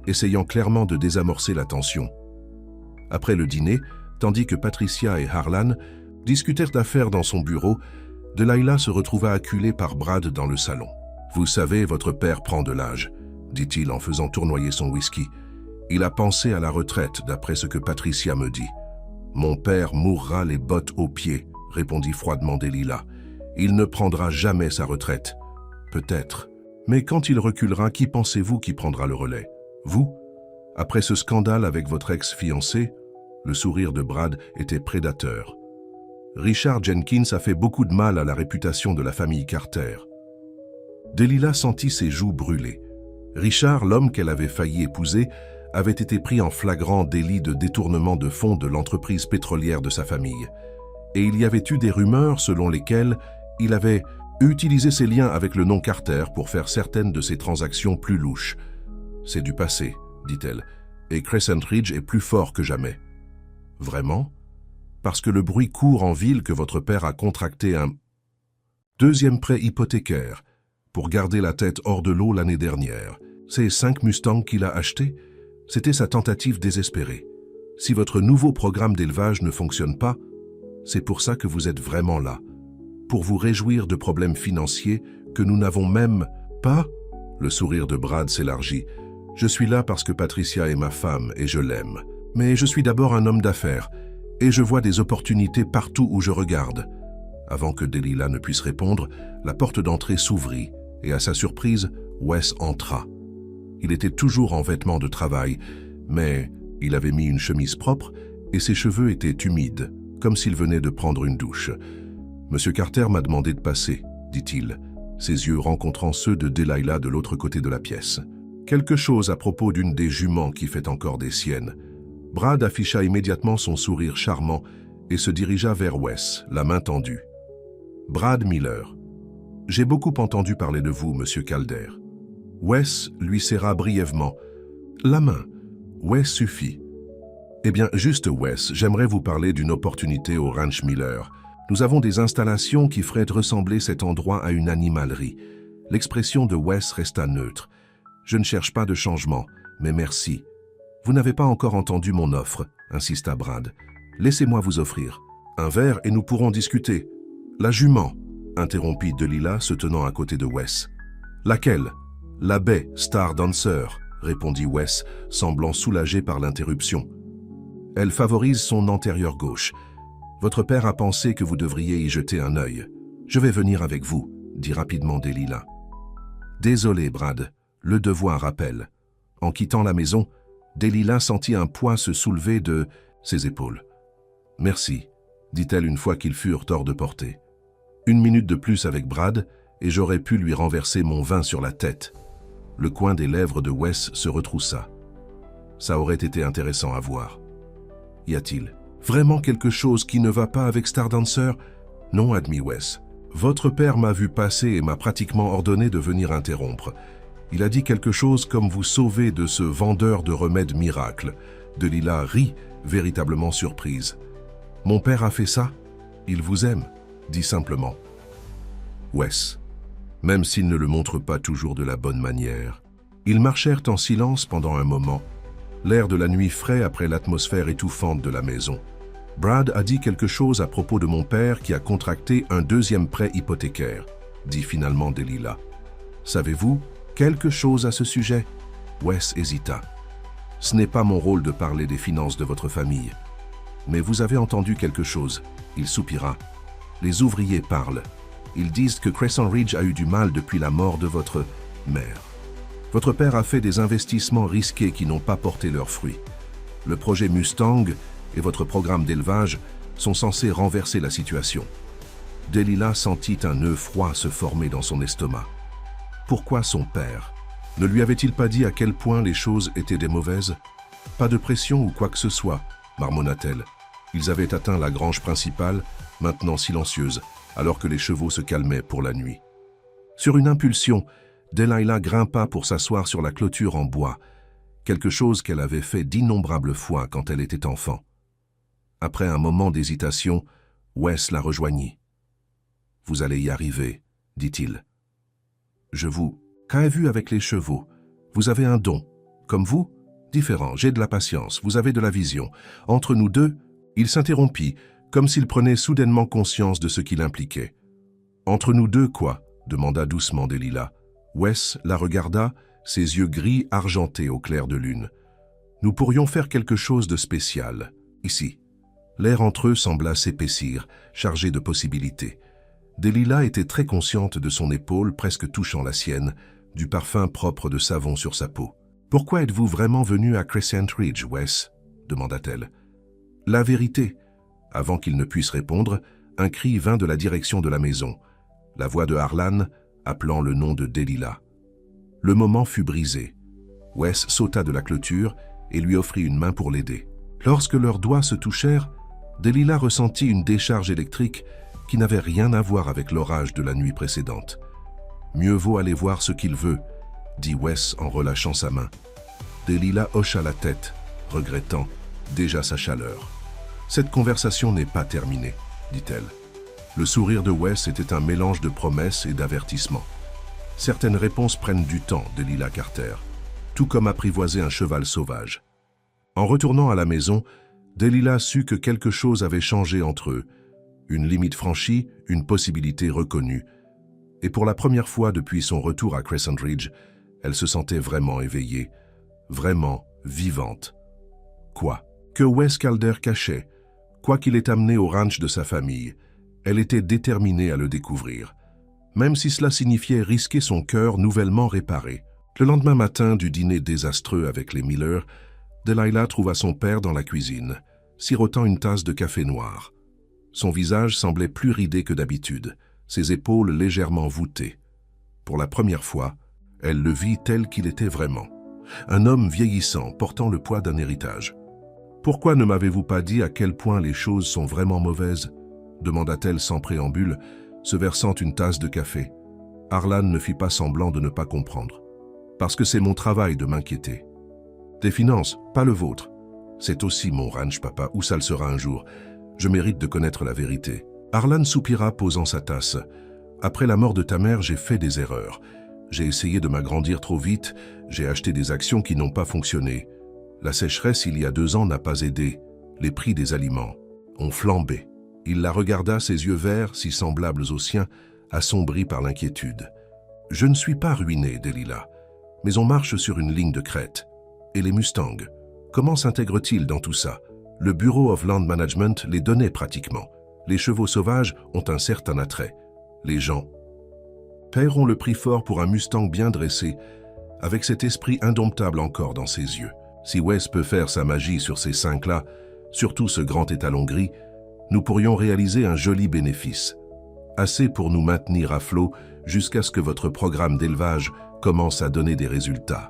Speaker 1: essayant clairement de désamorcer la tension. Après le dîner, tandis que Patricia et Harlan discutèrent d'affaires dans son bureau, Delilah se retrouva acculée par Brad dans le salon. « Vous savez, votre père prend de l'âge, » dit-il en faisant tournoyer son whisky. « Il a pensé à la retraite, d'après ce que Patricia me dit. »« Mon père mourra les bottes aux pieds, » répondit froidement Delilah. « Il ne prendra jamais sa retraite. Peut-être. Mais quand il reculera, qui pensez-vous qui prendra le relais? Vous? Après ce scandale avec votre ex-fiancé ?» Le sourire de Brad était prédateur. Richard Jenkins a fait beaucoup de mal à la réputation de la famille Carter. Delilah sentit ses joues brûler. Richard, l'homme qu'elle avait failli épouser, avait été pris en flagrant délit de détournement de fonds de l'entreprise pétrolière de sa famille. Et il y avait eu des rumeurs selon lesquelles il avait utilisé ses liens avec le nom Carter pour faire certaines de ses transactions plus louches. « C'est du passé, » dit-elle, « et Crescent Ridge est plus fort que jamais. » « Vraiment? Parce que le bruit court en ville que votre père a contracté un deuxième prêt hypothécaire pour garder la tête hors de l'eau l'année dernière. Ces 5 Mustangs qu'il a achetés, c'était sa tentative désespérée. Si votre nouveau programme d'élevage ne fonctionne pas, c'est pour ça que vous êtes vraiment là. Pour vous réjouir de problèmes financiers que nous n'avons même pas. Le sourire de Brad s'élargit. Je suis là parce que Patricia est ma femme et je l'aime. Mais je suis d'abord un homme d'affaires, et je vois des opportunités partout où je regarde. Avant que Delilah ne puisse répondre, la porte d'entrée s'ouvrit, et à sa surprise, Wes entra. Il était toujours en vêtements de travail, mais il avait mis une chemise propre, et ses cheveux étaient humides, comme s'il venait de prendre une douche. « Monsieur Carter m'a demandé de passer, » dit-il, ses yeux rencontrant ceux de Delilah de l'autre côté de la pièce. Quelque chose à propos d'une des juments qui fait encore des siennes. Brad afficha immédiatement son sourire charmant et se dirigea vers Wes, la main tendue. « Brad Miller, j'ai beaucoup entendu parler de vous, monsieur Calder. » Wes lui serra brièvement la main. Wes suffit. « Eh bien, juste Wes, j'aimerais vous parler d'une opportunité au Ranch Miller. Nous avons des installations qui feraient ressembler cet endroit à une animalerie. » L'expression de Wes resta neutre. « Je ne cherche pas de changement, mais merci. » « Vous n'avez pas encore entendu mon offre, » insista Brad. « Laissez-moi vous offrir. Un verre et nous pourrons discuter. »« La jument, » interrompit Delilah se tenant à côté de Wes. « Laquelle ?»« La baie Star Dancer, » répondit Wes, semblant soulagé par l'interruption. « Elle favorise son antérieur gauche. Votre père a pensé que vous devriez y jeter un œil. Je vais venir avec vous, » dit rapidement Delilah. « Désolé, Brad, le devoir appelle. » En quittant la maison, Delilah sentit un poids se soulever de ses épaules. « Merci, » dit-elle une fois qu'ils furent hors de portée. « 1 minute de plus avec Brad, et j'aurais pu lui renverser mon vin sur la tête. » Le coin des lèvres de Wes se retroussa. Ça aurait été intéressant à voir. « Y a-t-il vraiment quelque chose qui ne va pas avec Star Dancer ?»« Non, admit Wes. Votre père m'a vu passer et m'a pratiquement ordonné de venir interrompre. Il a dit quelque chose comme vous sauver de ce vendeur de remèdes miracles. » Delilah rit, véritablement surprise. « Mon père a fait ça? Il vous aime, » dit simplement Wes, même s'il ne le montre pas toujours de la bonne manière. Ils marchèrent en silence pendant un moment, l'air de la nuit frais après l'atmosphère étouffante de la maison. « Brad a dit quelque chose à propos de mon père qui a contracté un 2e prêt hypothécaire, » dit finalement Delilah. « Savez-vous quelque chose à ce sujet ?» Wes hésita. « Ce n'est pas mon rôle de parler des finances de votre famille. Mais vous avez entendu quelque chose. » Il soupira. « Les ouvriers parlent. Ils disent que Crescent Ridge a eu du mal depuis la mort de votre mère. Votre père a fait des investissements risqués qui n'ont pas porté leurs fruits. Le projet Mustang et votre programme d'élevage sont censés renverser la situation. » Delilah sentit un nœud froid se former dans son estomac. Pourquoi son père? Ne lui avait-il pas dit à quel point les choses étaient des mauvaises? Pas de pression ou quoi que ce soit, marmonna-t-elle. Ils avaient atteint la grange principale, maintenant silencieuse, alors que les chevaux se calmaient pour la nuit. Sur une impulsion, Delilah grimpa pour s'asseoir sur la clôture en bois, quelque chose qu'elle avait fait d'innombrables fois quand elle était enfant. Après un moment d'hésitation, Wes la rejoignit. « Vous allez y arriver, dit-il. Je vous... Qu'a vu avec les chevaux. Vous avez un don. Comme vous, différent, j'ai de la patience, vous avez de la vision. Entre nous deux, il s'interrompit, comme s'il prenait soudainement conscience de ce qu'il impliquait. Entre nous deux, quoi? Demanda doucement Delilah. Wes la regarda, ses yeux gris argentés au clair de lune. Nous pourrions faire quelque chose de spécial, ici. L'air entre eux sembla s'épaissir, chargé de possibilités. Delilah était très consciente de son épaule presque touchant la sienne, du parfum propre de savon sur sa peau. « Pourquoi êtes-vous vraiment venu à Crescent Ridge, Wes » demanda-t-elle. « La vérité. » Avant qu'il ne puisse répondre, un cri vint de la direction de la maison. La voix de Harlan appelant le nom de Delilah. Le moment fut brisé. Wes sauta de la clôture et lui offrit une main pour l'aider. Lorsque leurs doigts se touchèrent, Delilah ressentit une décharge électrique qui n'avait rien à voir avec l'orage de la nuit précédente. « Mieux vaut aller voir ce qu'il veut », dit Wes en relâchant sa main. Delilah hocha la tête, regrettant déjà sa chaleur. « Cette conversation n'est pas terminée, » dit-elle. Le sourire de Wes était un mélange de promesses et d'avertissements. Certaines réponses prennent du temps, Delilah Carter, tout comme apprivoiser un cheval sauvage. En retournant à la maison, Delilah sut que quelque chose avait changé entre eux. Une limite franchie, une possibilité reconnue. Et pour la première fois depuis son retour à Crescent Ridge, elle se sentait vraiment éveillée, vraiment vivante. Quoi? Que Wes Calder cachait? Quoi qu'il ait amené au ranch de sa famille, elle était déterminée à le découvrir, même si cela signifiait risquer son cœur nouvellement réparé. Le lendemain matin du dîner désastreux avec les Miller, Delilah trouva son père dans la cuisine, sirotant une tasse de café noir. Son visage semblait plus ridé que d'habitude, ses épaules légèrement voûtées. Pour la première fois, elle le vit tel qu'il était vraiment. Un homme vieillissant, portant le poids d'un héritage. « Pourquoi ne m'avez-vous pas dit à quel point les choses sont vraiment mauvaises ?» demanda-t-elle sans préambule, se versant une tasse de café. Harlan ne fit pas semblant de ne pas comprendre. « Parce que c'est mon travail de m'inquiéter. Tes finances, pas le vôtre. C'est aussi mon ranch, papa, ou ça le sera un jour. Je mérite de connaître la vérité. » Harlan soupira, posant sa tasse. « Après la mort de ta mère, j'ai fait des erreurs. J'ai essayé de m'agrandir trop vite, j'ai acheté des actions qui n'ont pas fonctionné. La sécheresse, il y a 2 ans, n'a pas aidé. Les prix des aliments ont flambé. » Il la regarda, ses yeux verts, si semblables aux siens, assombris par l'inquiétude. « Je ne suis pas ruiné, Delilah, mais on marche sur une ligne de crête. Et les Mustangs, comment s'intègrent-ils dans tout ça? Le Bureau of Land Management les donnait pratiquement. Les chevaux sauvages ont un certain attrait. Les gens paieront le prix fort pour un Mustang bien dressé, avec cet esprit indomptable encore dans ses yeux. Si Wes peut faire sa magie sur ces 5-là, surtout ce grand étalon gris, nous pourrions réaliser un joli bénéfice. Assez pour nous maintenir à flot jusqu'à ce que votre programme d'élevage commence à donner des résultats. »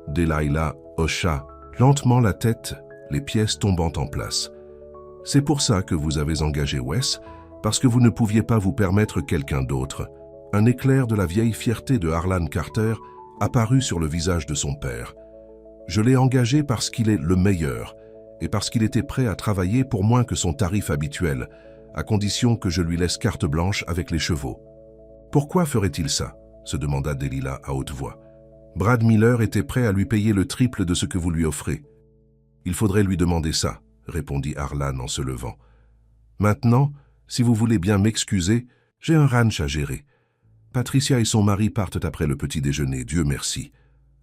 Speaker 1: Delilah hocha lentement la tête, les pièces tombant en place. « C'est pour ça que vous avez engagé Wes, parce que vous ne pouviez pas vous permettre quelqu'un d'autre. » Un éclair de la vieille fierté de Harlan Carter apparut sur le visage de son père. « Je l'ai engagé parce qu'il est le meilleur et parce qu'il était prêt à travailler pour moins que son tarif habituel, à condition que je lui laisse carte blanche avec les chevaux. »« Pourquoi ferait-il ça ?» se demanda Delilah à haute voix. « Brad Miller était prêt à lui payer le triple de ce que vous lui offrez. »« Il faudrait lui demander ça, » répondit Harlan en se levant. « Maintenant, si vous voulez bien m'excuser, j'ai un ranch à gérer. Patricia et son mari partent après le petit déjeuner, Dieu merci. »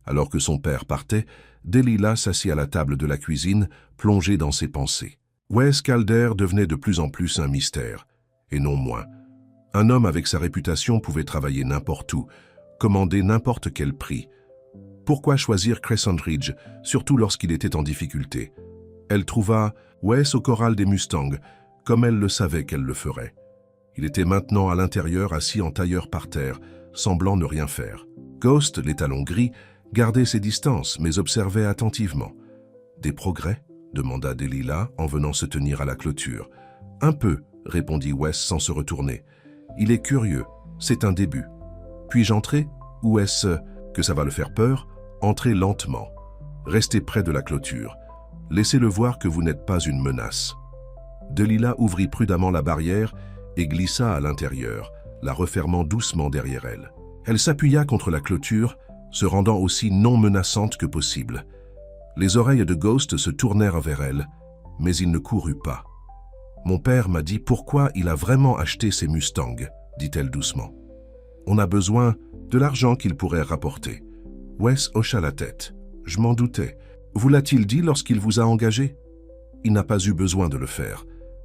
Speaker 1: Alors que son père partait, Delilah s'assit à la table de la cuisine, plongée dans ses pensées. Wes Calder devenait de plus en plus un mystère, et non moins. Un homme avec sa réputation pouvait travailler n'importe où, commander n'importe quel prix. Pourquoi choisir Crescent Ridge, surtout lorsqu'il était en difficulté? Elle trouva Wes au corral des Mustangs, comme elle le savait qu'elle le ferait. Il était maintenant à l'intérieur, assis en tailleur par terre, semblant ne rien faire. Ghost, l'étalon gris, gardait ses distances, mais observait attentivement. Des progrès? demanda Delilah en venant se tenir à la clôture. « Un peu, répondit Wes sans se retourner. Il est curieux, c'est un début. Puis-je entrer? Ou est-ce que ça va le faire peur? Entrez lentement. Restez près de la clôture. Laissez-le voir que vous n'êtes pas une menace. » Delilah ouvrit prudemment la barrière et glissa à l'intérieur, la refermant doucement derrière elle. Elle s'appuya contre la clôture, se rendant aussi non menaçante que possible. Les oreilles de Ghost se tournèrent vers elle, mais il ne courut pas. « Mon père m'a dit pourquoi il a vraiment acheté ces Mustangs, dit-elle doucement. On a besoin de l'argent qu'il pourrait rapporter. » Wes hocha la tête. « Je m'en doutais. Vous l'a-t-il dit lorsqu'il vous a engagé? » Il n'a pas eu besoin de le faire.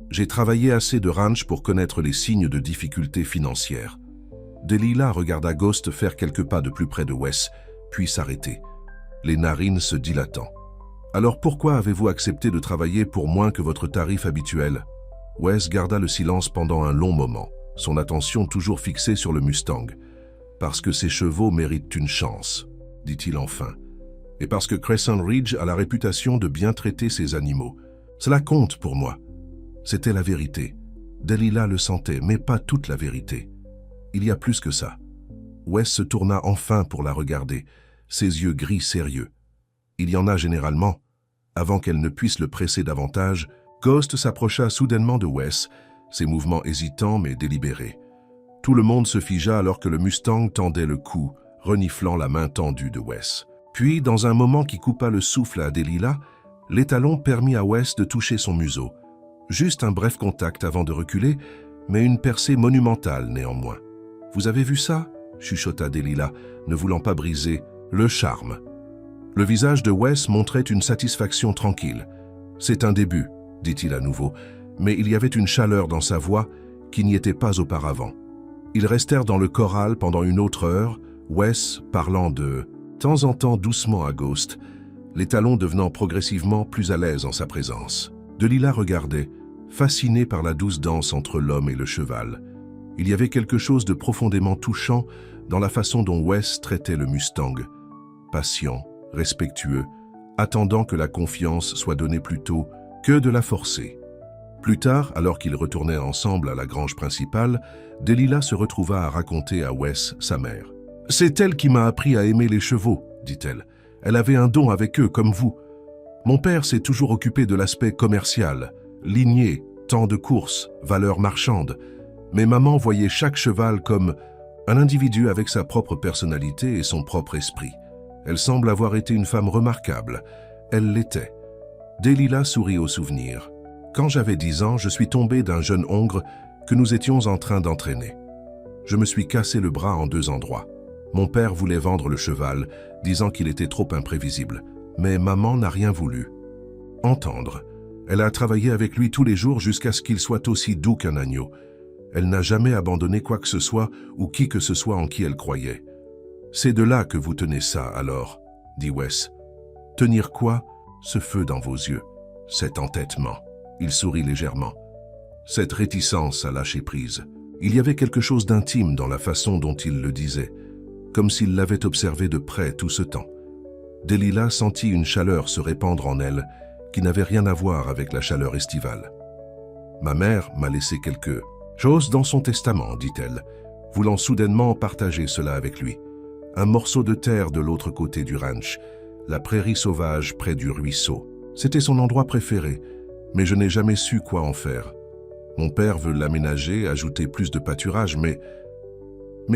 Speaker 1: J'ai travaillé assez de ranch pour connaître les signes de difficultés financières. Delilah regarda Ghost faire quelques pas de plus près de Wes, puis s'arrêter, les narines se dilatant. « Alors pourquoi avez-vous accepté de travailler pour moins que votre tarif habituel ?» Wes garda le silence pendant un long moment, son attention toujours fixée sur le Mustang. « Parce que ces chevaux méritent une chance, dit-il enfin. Et parce que Crescent Ridge a la réputation de bien traiter ses animaux. Cela compte pour moi. » C'était la vérité. Delilah le sentait, mais pas toute la vérité. Il y a plus que ça. Wes se tourna enfin pour la regarder, ses yeux gris sérieux. Il y en a généralement. Avant qu'elle ne puisse le presser davantage, Ghost s'approcha soudainement de Wes, ses mouvements hésitants mais délibérés. Tout le monde se figea alors que le Mustang tendait le cou, reniflant la main tendue de Wes. Puis, dans un moment qui coupa le souffle à Delilah, l'étalon permit à Wes de toucher son museau. Juste un bref contact avant de reculer, mais une percée monumentale néanmoins. « Vous avez vu ça ?» chuchota Delilah, ne voulant pas briser le charme. Le visage de Wes montrait une satisfaction tranquille. « C'est un début, » dit-il à nouveau, mais il y avait une chaleur dans sa voix qui n'y était pas auparavant. Ils restèrent dans le corral pendant une autre heure, Wes parlant de temps en temps doucement à Ghost, l'étalon devenant progressivement plus à l'aise en sa présence. Delilah regardait, fascinée par la douce danse entre l'homme et le cheval. Il y avait quelque chose de profondément touchant dans la façon dont Wes traitait le Mustang. Patient, respectueux, attendant que la confiance soit donnée plutôt que de la forcer. Plus tard, alors qu'ils retournaient ensemble à la grange principale, Delilah se retrouva à raconter à Wes sa mère. « C'est elle qui m'a appris à aimer les chevaux, dit-elle. Elle avait un don avec eux comme vous. Mon père s'est toujours occupé de l'aspect commercial, lignée, temps de course, valeur marchande. Mais maman voyait chaque cheval comme un individu avec sa propre personnalité et son propre esprit. Elle semble avoir été une femme remarquable. Elle l'était. » Delilah sourit au souvenir. « Quand j'avais 10 ans, je suis tombée d'un jeune hongre que nous étions en train d'entraîner. Je me suis cassé le bras en 2 endroits. Mon père voulait vendre le cheval, disant qu'il était trop imprévisible. Mais maman n'a rien voulu entendre. Elle a travaillé avec lui tous les jours jusqu'à ce qu'il soit aussi doux qu'un agneau. Elle n'a jamais abandonné quoi que ce soit ou qui que ce soit en qui elle croyait. C'est de là que vous tenez ça, alors, dit Wes. Tenir quoi? Ce feu dans vos yeux, cet entêtement. Il sourit légèrement. Cette réticence à lâcher prise. Il y avait quelque chose d'intime dans la façon dont il le disait, comme s'il l'avait observé de près tout ce temps. Delilah sentit une chaleur se répandre en elle qui n'avait rien à voir avec la chaleur estivale. « Ma mère m'a laissé quelque chose dans son testament, dit-elle, voulant soudainement partager cela avec lui. Un morceau de terre de l'autre côté du ranch, la prairie sauvage près du ruisseau. C'était son endroit préféré, mais je n'ai jamais su quoi en faire. Mon père veut l'aménager, ajouter plus de pâturage, mais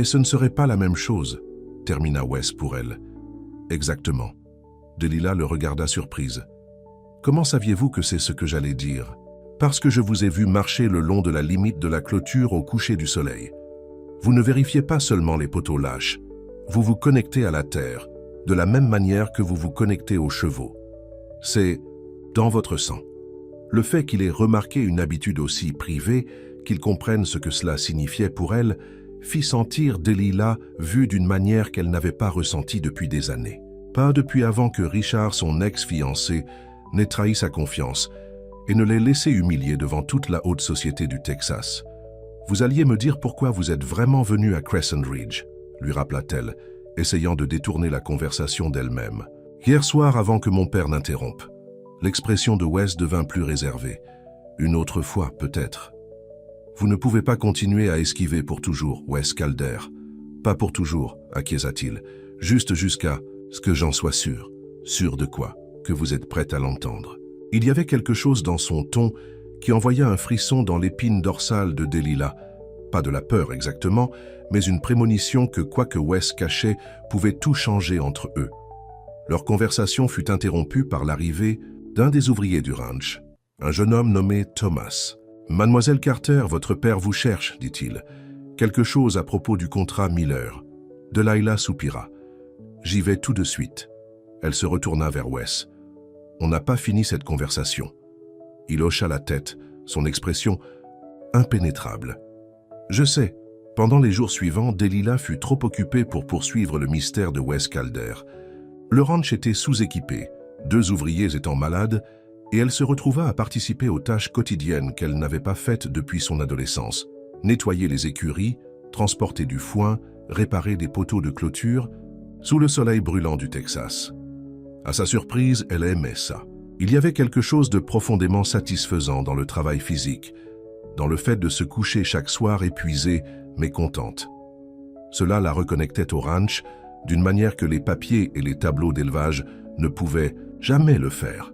Speaker 1: ce ne serait pas la même chose, termina Wes pour elle. Exactement. Delilah le regarda surprise. Comment saviez-vous que c'est ce que j'allais dire? Parce que je vous ai vu marcher le long de la limite de la clôture au coucher du soleil. Vous ne vérifiez pas seulement les poteaux lâches, vous vous connectez à la terre, de la même manière que vous vous connectez aux chevaux. C'est dans votre sang. Le fait qu'il ait remarqué une habitude aussi privée, qu'il comprenne ce que cela signifiait pour elle, fit sentir Delilah vue d'une manière qu'elle n'avait pas ressentie depuis des années. Pas depuis avant que Richard, son ex-fiancé, n'ait trahi sa confiance et ne l'ait laissé humilier devant toute la haute société du Texas. « Vous alliez me dire pourquoi vous êtes vraiment venu à Crescent Ridge », lui rappela-t-elle, essayant de détourner la conversation d'elle-même. « Hier soir avant que mon père n'interrompe. L'expression de Wes devint plus réservée. Une autre fois, peut-être. Vous ne pouvez pas continuer à esquiver pour toujours, Wes Calder. Pas pour toujours, acquiesça-t-il. Juste jusqu'à ce que j'en sois sûr. Sûr de quoi? Que vous êtes prête à l'entendre. Il y avait quelque chose dans son ton qui envoya un frisson dans l'épine dorsale de Delilah. Pas de la peur exactement, mais une prémonition que quoi que Wes cachait pouvait tout changer entre eux. Leur conversation fut interrompue par l'arrivée d'un des ouvriers du ranch, un jeune homme nommé Thomas. « Mademoiselle Carter, votre père vous cherche, dit-il. Quelque chose à propos du contrat Miller. » Delilah soupira. « J'y vais tout de suite. » Elle se retourna vers Wes. « On n'a pas fini cette conversation. » Il hocha la tête, son expression impénétrable. « Je sais. » Pendant les jours suivants, Delilah fut trop occupée pour poursuivre le mystère de Wes Calder. Le ranch était sous-équipé, 2 ouvriers étant malades, et elle se retrouva à participer aux tâches quotidiennes qu'elle n'avait pas faites depuis son adolescence. Nettoyer les écuries, transporter du foin, réparer des poteaux de clôture, sous le soleil brûlant du Texas. À sa surprise, elle aimait ça. Il y avait quelque chose de profondément satisfaisant dans le travail physique, dans le fait de se coucher chaque soir épuisée, mais contente. Cela la reconnectait au ranch d'une manière que les papiers et les tableaux d'élevage ne pouvaient jamais le faire.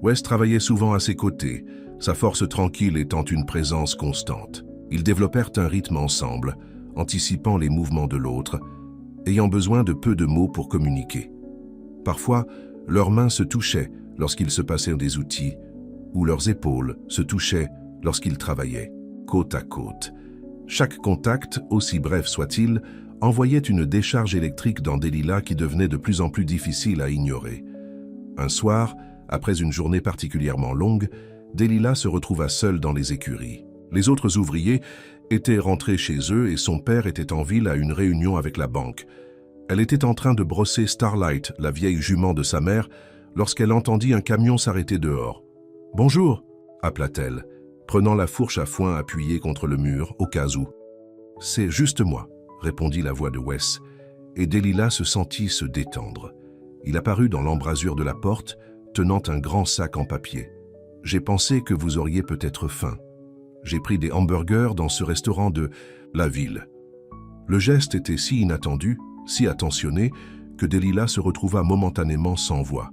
Speaker 1: Wes travaillait souvent à ses côtés, sa force tranquille étant une présence constante. Ils développèrent un rythme ensemble, anticipant les mouvements de l'autre, ayant besoin de peu de mots pour communiquer. Parfois, leurs mains se touchaient lorsqu'ils se passaient des outils, ou leurs épaules se touchaient lorsqu'ils travaillaient, côte à côte. Chaque contact, aussi bref soit-il, envoyait une décharge électrique dans Delilah qui devenait de plus en plus difficile à ignorer. Un soir, après une journée particulièrement longue, Delilah se retrouva seule dans les écuries. Les autres ouvriers étaient rentrés chez eux et son père était en ville à une réunion avec la banque. Elle était en train de brosser Starlight, la vieille jument de sa mère, lorsqu'elle entendit un camion s'arrêter dehors. « Bonjour » appela-t-elle, prenant la fourche à foin appuyée contre le mur, au cas où. « C'est juste moi » répondit la voix de Wes, et Delilah se sentit se détendre. Il apparut dans l'embrasure de la porte, tenant un grand sac en papier. « J'ai pensé que vous auriez peut-être faim. J'ai pris des hamburgers dans ce restaurant de la ville. » Le geste était si inattendu, si attentionné, que Delilah se retrouva momentanément sans voix.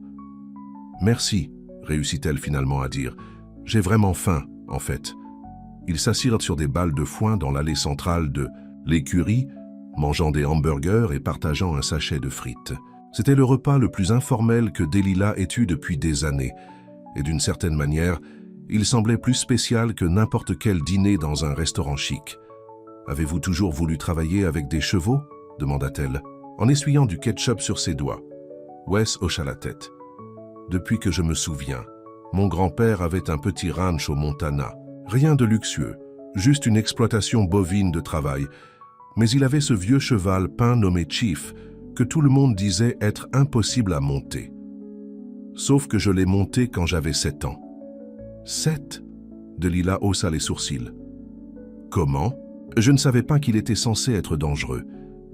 Speaker 1: « Merci » réussit-elle finalement à dire. « J'ai vraiment faim, en fait. » Ils s'assirent sur des balles de foin dans l'allée centrale de l'écurie, mangeant des hamburgers et partageant un sachet de frites. C'était le repas le plus informel que Delilah ait eu depuis des années, et d'une certaine manière, il semblait plus spécial que n'importe quel dîner dans un restaurant chic. « Avez-vous toujours voulu travailler avec des chevaux ?» demanda-t-elle, en essuyant du ketchup sur ses doigts. Wes hocha la tête. « Depuis que je me souviens, mon grand-père avait un petit ranch au Montana. Rien de luxueux, juste une exploitation bovine de travail. Mais il avait ce vieux cheval peint nommé Chief, que tout le monde disait être impossible à monter. Sauf que je l'ai monté quand j'avais 7 ans. » « 7 » Delilah haussa les sourcils. « Comment ? Je ne savais pas qu'il était censé être dangereux, »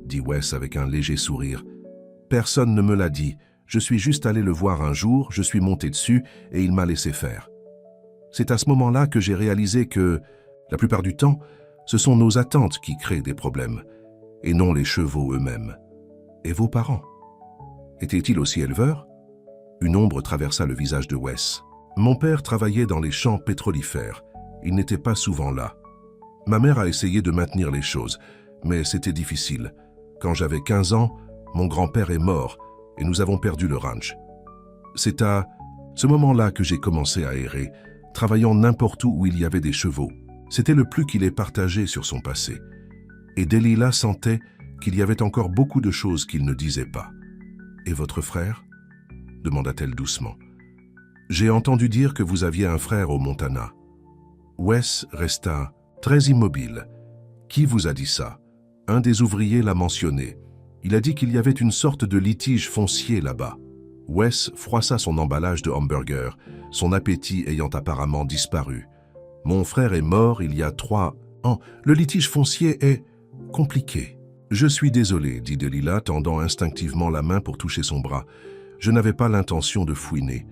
Speaker 1: dit Wes avec un léger sourire. « Personne ne me l'a dit. Je suis juste allé le voir un jour, je suis monté dessus et il m'a laissé faire. C'est à ce moment-là que j'ai réalisé que, la plupart du temps, ce sont nos attentes qui créent des problèmes, et non les chevaux eux-mêmes. Et vos parents? Étaient-ils aussi éleveurs? » Une ombre traversa le visage de Wes. « Mon père travaillait dans les champs pétrolifères. Il n'était pas souvent là. Ma mère a essayé de maintenir les choses, mais c'était difficile. Quand j'avais 15 ans, mon grand-père est mort et nous avons perdu le ranch. C'est à ce moment-là que j'ai commencé à errer, travaillant n'importe où il y avait des chevaux. C'était le plus qu'il ait partagé sur son passé. Et Delilah sentait qu'il y avait encore beaucoup de choses qu'il ne disait pas. « Et votre frère ?» demanda-t-elle doucement. « J'ai entendu dire que vous aviez un frère au Montana. » Wes resta très immobile. « Qui vous a dit ça ?» Un des ouvriers l'a mentionné. Il a dit qu'il y avait une sorte de litige foncier là-bas. Wes froissa son emballage de hamburger, son appétit ayant apparemment disparu. « Mon frère est mort il y a 3 ans. Le litige foncier est compliqué. »« Je suis désolé, » dit Delilah, tendant instinctivement la main pour toucher son bras. « Je n'avais pas l'intention de fouiner.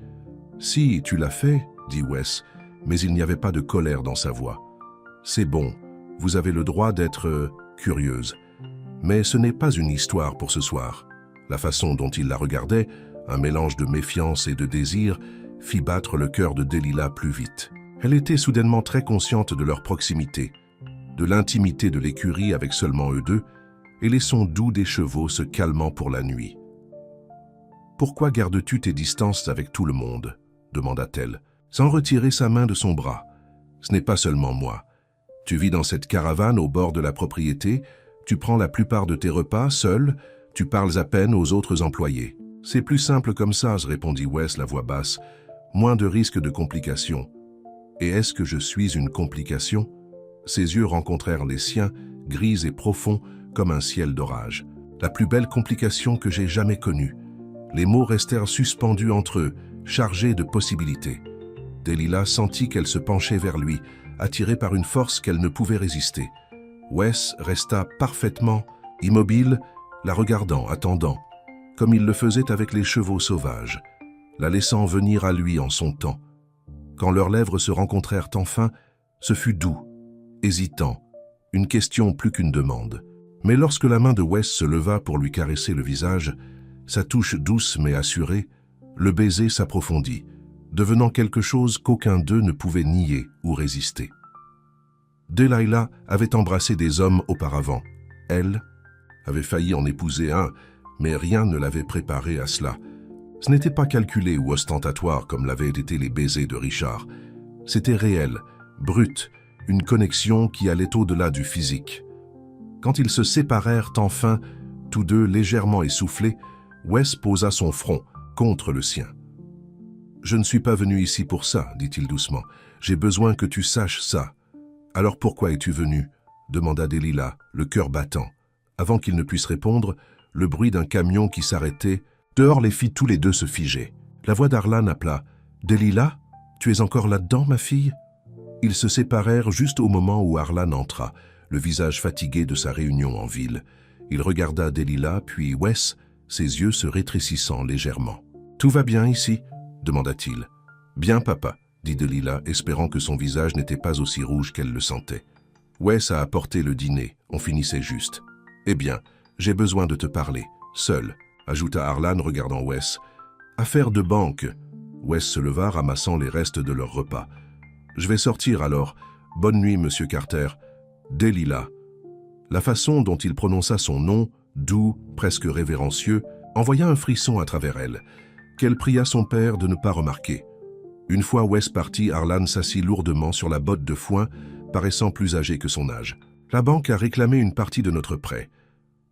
Speaker 1: Si, tu l'as fait, dit Wes, mais il n'y avait pas de colère dans sa voix. C'est bon, vous avez le droit d'être curieuse. Mais ce n'est pas une histoire pour ce soir. La façon dont il la regardait, un mélange de méfiance et de désir, fit battre le cœur de Delilah plus vite. Elle était soudainement très consciente de leur proximité, de l'intimité de l'écurie avec seulement eux deux, et les sons doux des chevaux se calmant pour la nuit. « Pourquoi gardes-tu tes distances avec tout le monde ?» demanda-t-elle, sans retirer sa main de son bras. « Ce n'est pas seulement moi. Tu vis dans cette caravane au bord de la propriété, tu prends la plupart de tes repas seul, tu parles à peine aux autres employés. »« C'est plus simple comme ça, » répondit Wes, la voix basse. « Moins de risques de complications. »« Et est-ce que je suis une complication ?» Ses yeux rencontrèrent les siens, gris et profonds comme un ciel d'orage. La plus belle complication que j'ai jamais connue. Les mots restèrent suspendus entre eux, chargés de possibilités. Delilah sentit qu'elle se penchait vers lui, attirée par une force qu'elle ne pouvait résister. Wes resta parfaitement immobile, la regardant, attendant, comme il le faisait avec les chevaux sauvages, la laissant venir à lui en son temps. Quand leurs lèvres se rencontrèrent enfin, ce fut doux, hésitant, une question plus qu'une demande. Mais lorsque la main de Wes se leva pour lui caresser le visage, sa touche douce mais assurée, le baiser s'approfondit, devenant quelque chose qu'aucun d'eux ne pouvait nier ou résister. Delilah avait embrassé des hommes auparavant. Elle avait failli en épouser un, mais rien ne l'avait préparée à cela. Ce n'était pas calculé ou ostentatoire comme l'avaient été les baisers de Richard. C'était réel, brut, une connexion qui allait au-delà du physique. Quand ils se séparèrent enfin, tous deux légèrement essoufflés, Wes posa son front contre le sien. « Je ne suis pas venu ici pour ça, dit-il doucement. J'ai besoin que tu saches ça. »« Alors pourquoi es-tu venu ?» demanda Delilah, le cœur battant. Avant qu'il ne puisse répondre, le bruit d'un camion qui s'arrêtait, dehors les fit tous les deux se figer. La voix d'Arlan appela « Delilah, tu es encore là-dedans, ma fille ?» Ils se séparèrent juste au moment où Arlan entra, le visage fatigué de sa réunion en ville. Il regarda Delilah, puis Wes, ses yeux se rétrécissant légèrement. « Tout va bien ici ?» demanda-t-il. « Bien, papa, » dit Delilah, espérant que son visage n'était pas aussi rouge qu'elle le sentait. Wes a apporté le dîner, on finissait juste. « Eh bien, j'ai besoin de te parler, seul, » ajouta Arlan regardant Wes. « Affaire de banque. » Wes se leva, ramassant les restes de leur repas. « Je vais sortir alors. Bonne nuit, monsieur Carter. » Delilah. La façon dont il prononça son nom, doux, presque révérencieux, envoya un frisson à travers elle, qu'elle pria son père de ne pas remarquer. Une fois Wes parti, Arlan s'assit lourdement sur la botte de foin, paraissant plus âgé que son âge. « La banque a réclamé une partie de notre prêt.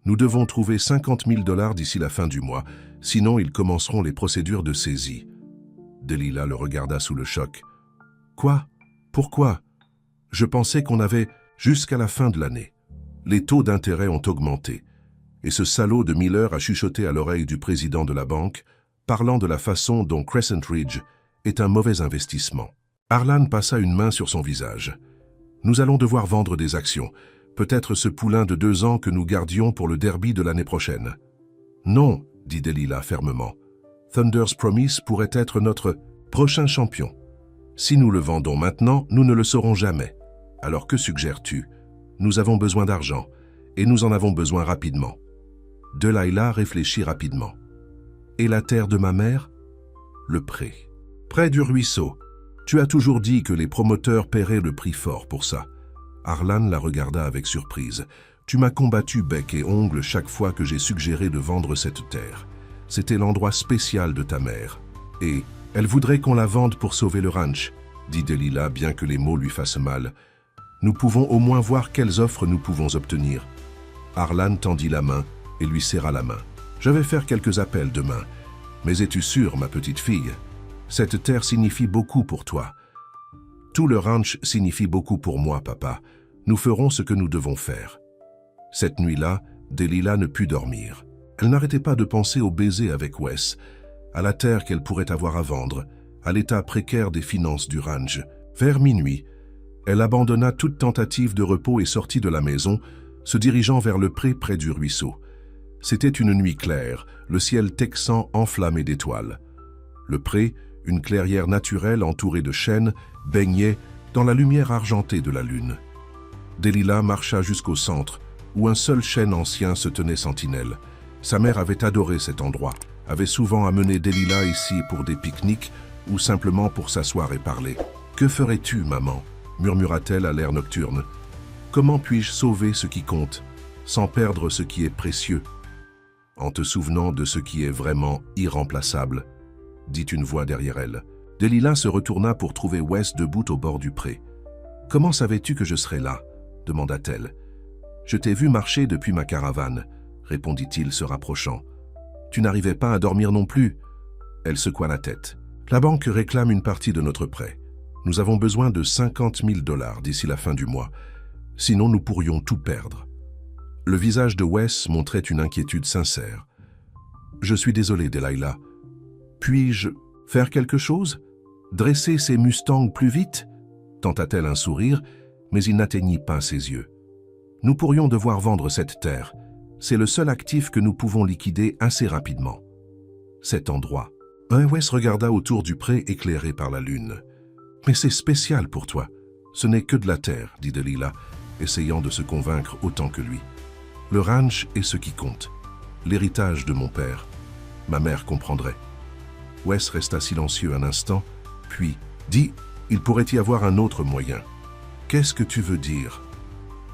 Speaker 1: Nous devons trouver 50 000 $ d'ici la fin du mois, sinon ils commenceront les procédures de saisie. » Delilah le regarda sous le choc. « Quoi? Pourquoi? Je pensais qu'on avait jusqu'à la fin de l'année. Les taux d'intérêt ont augmenté. Et ce salaud de Miller a chuchoté à l'oreille du président de la banque, parlant de la façon dont Crescent Ridge est un mauvais investissement. » Arlan passa une main sur son visage. « Nous allons devoir vendre des actions. Peut-être ce poulain de 2 ans que nous gardions pour le derby de l'année prochaine. »« Non, » dit Delilah fermement. « Thunder's Promise pourrait être notre prochain champion. Si nous le vendons maintenant, nous ne le saurons jamais. Alors que suggères-tu? Nous avons besoin d'argent, et nous en avons besoin rapidement. » Delilah réfléchit rapidement. « Et la terre de ma mère? » Le pré. Près du ruisseau. Tu as toujours dit que les promoteurs paieraient le prix fort pour ça. Arlan la regarda avec surprise. Tu m'as combattu bec et ongle chaque fois que j'ai suggéré de vendre cette terre. C'était l'endroit spécial de ta mère. Et elle voudrait qu'on la vende pour sauver le ranch, dit Delilah, bien que les mots lui fassent mal. Nous pouvons au moins voir quelles offres nous pouvons obtenir. Arlan tendit la main et lui serra la main. Je vais faire quelques appels demain. Mais es-tu sûre, ma petite fille? Cette terre signifie beaucoup pour toi. Tout le ranch signifie beaucoup pour moi, papa. Nous ferons ce que nous devons faire. Cette nuit-là, Delilah ne put dormir. Elle n'arrêtait pas de penser au baiser avec Wes, à la terre qu'elle pourrait avoir à vendre, à l'état précaire des finances du ranch. Vers minuit, elle abandonna toute tentative de repos et sortit de la maison, se dirigeant vers le pré près du ruisseau. C'était une nuit claire, le ciel texan enflammé d'étoiles. Le pré, Une clairière naturelle entourée de chênes baignait dans la lumière argentée de la lune. Delilah marcha jusqu'au centre, où un seul chêne ancien se tenait sentinelle. Sa mère avait adoré cet endroit, avait souvent amené Delilah ici pour des pique-niques ou simplement pour s'asseoir et parler. « Que ferais-tu, maman » murmura-t-elle à l'air nocturne. « Comment puis-je sauver ce qui compte, sans perdre ce qui est précieux ?» En te souvenant de ce qui est vraiment irremplaçable, dit une voix derrière elle. Delilah se retourna pour trouver Wes debout au bord du pré. « Comment savais-tu que je serais là » demanda-t-elle. « Je t'ai vu marcher depuis ma caravane, » répondit-il se rapprochant. « Tu n'arrivais pas à dormir non plus ?» Elle secoua la tête. « La banque réclame une partie de notre prêt. Nous avons besoin de 50 000 $ d'ici la fin du mois. Sinon, nous pourrions tout perdre. » Le visage de Wes montrait une inquiétude sincère. « Je suis désolé, Delilah. Puis-je faire quelque chose? Dresser ces Mustangs plus vite ?» tenta-t-elle un sourire, mais il n'atteignit pas ses yeux. « Nous pourrions devoir vendre cette terre. C'est le seul actif que nous pouvons liquider assez rapidement. » Cet endroit. Wes regarda autour du pré éclairé par la lune. « Mais c'est spécial pour toi. Ce n'est que de la terre, » dit Delilah, essayant de se convaincre autant que lui. « Le ranch est ce qui compte. L'héritage de mon père. Ma mère comprendrait. » Wes resta silencieux un instant, puis dit « Il pourrait y avoir un autre moyen. » « Qu'est-ce que tu veux dire ?»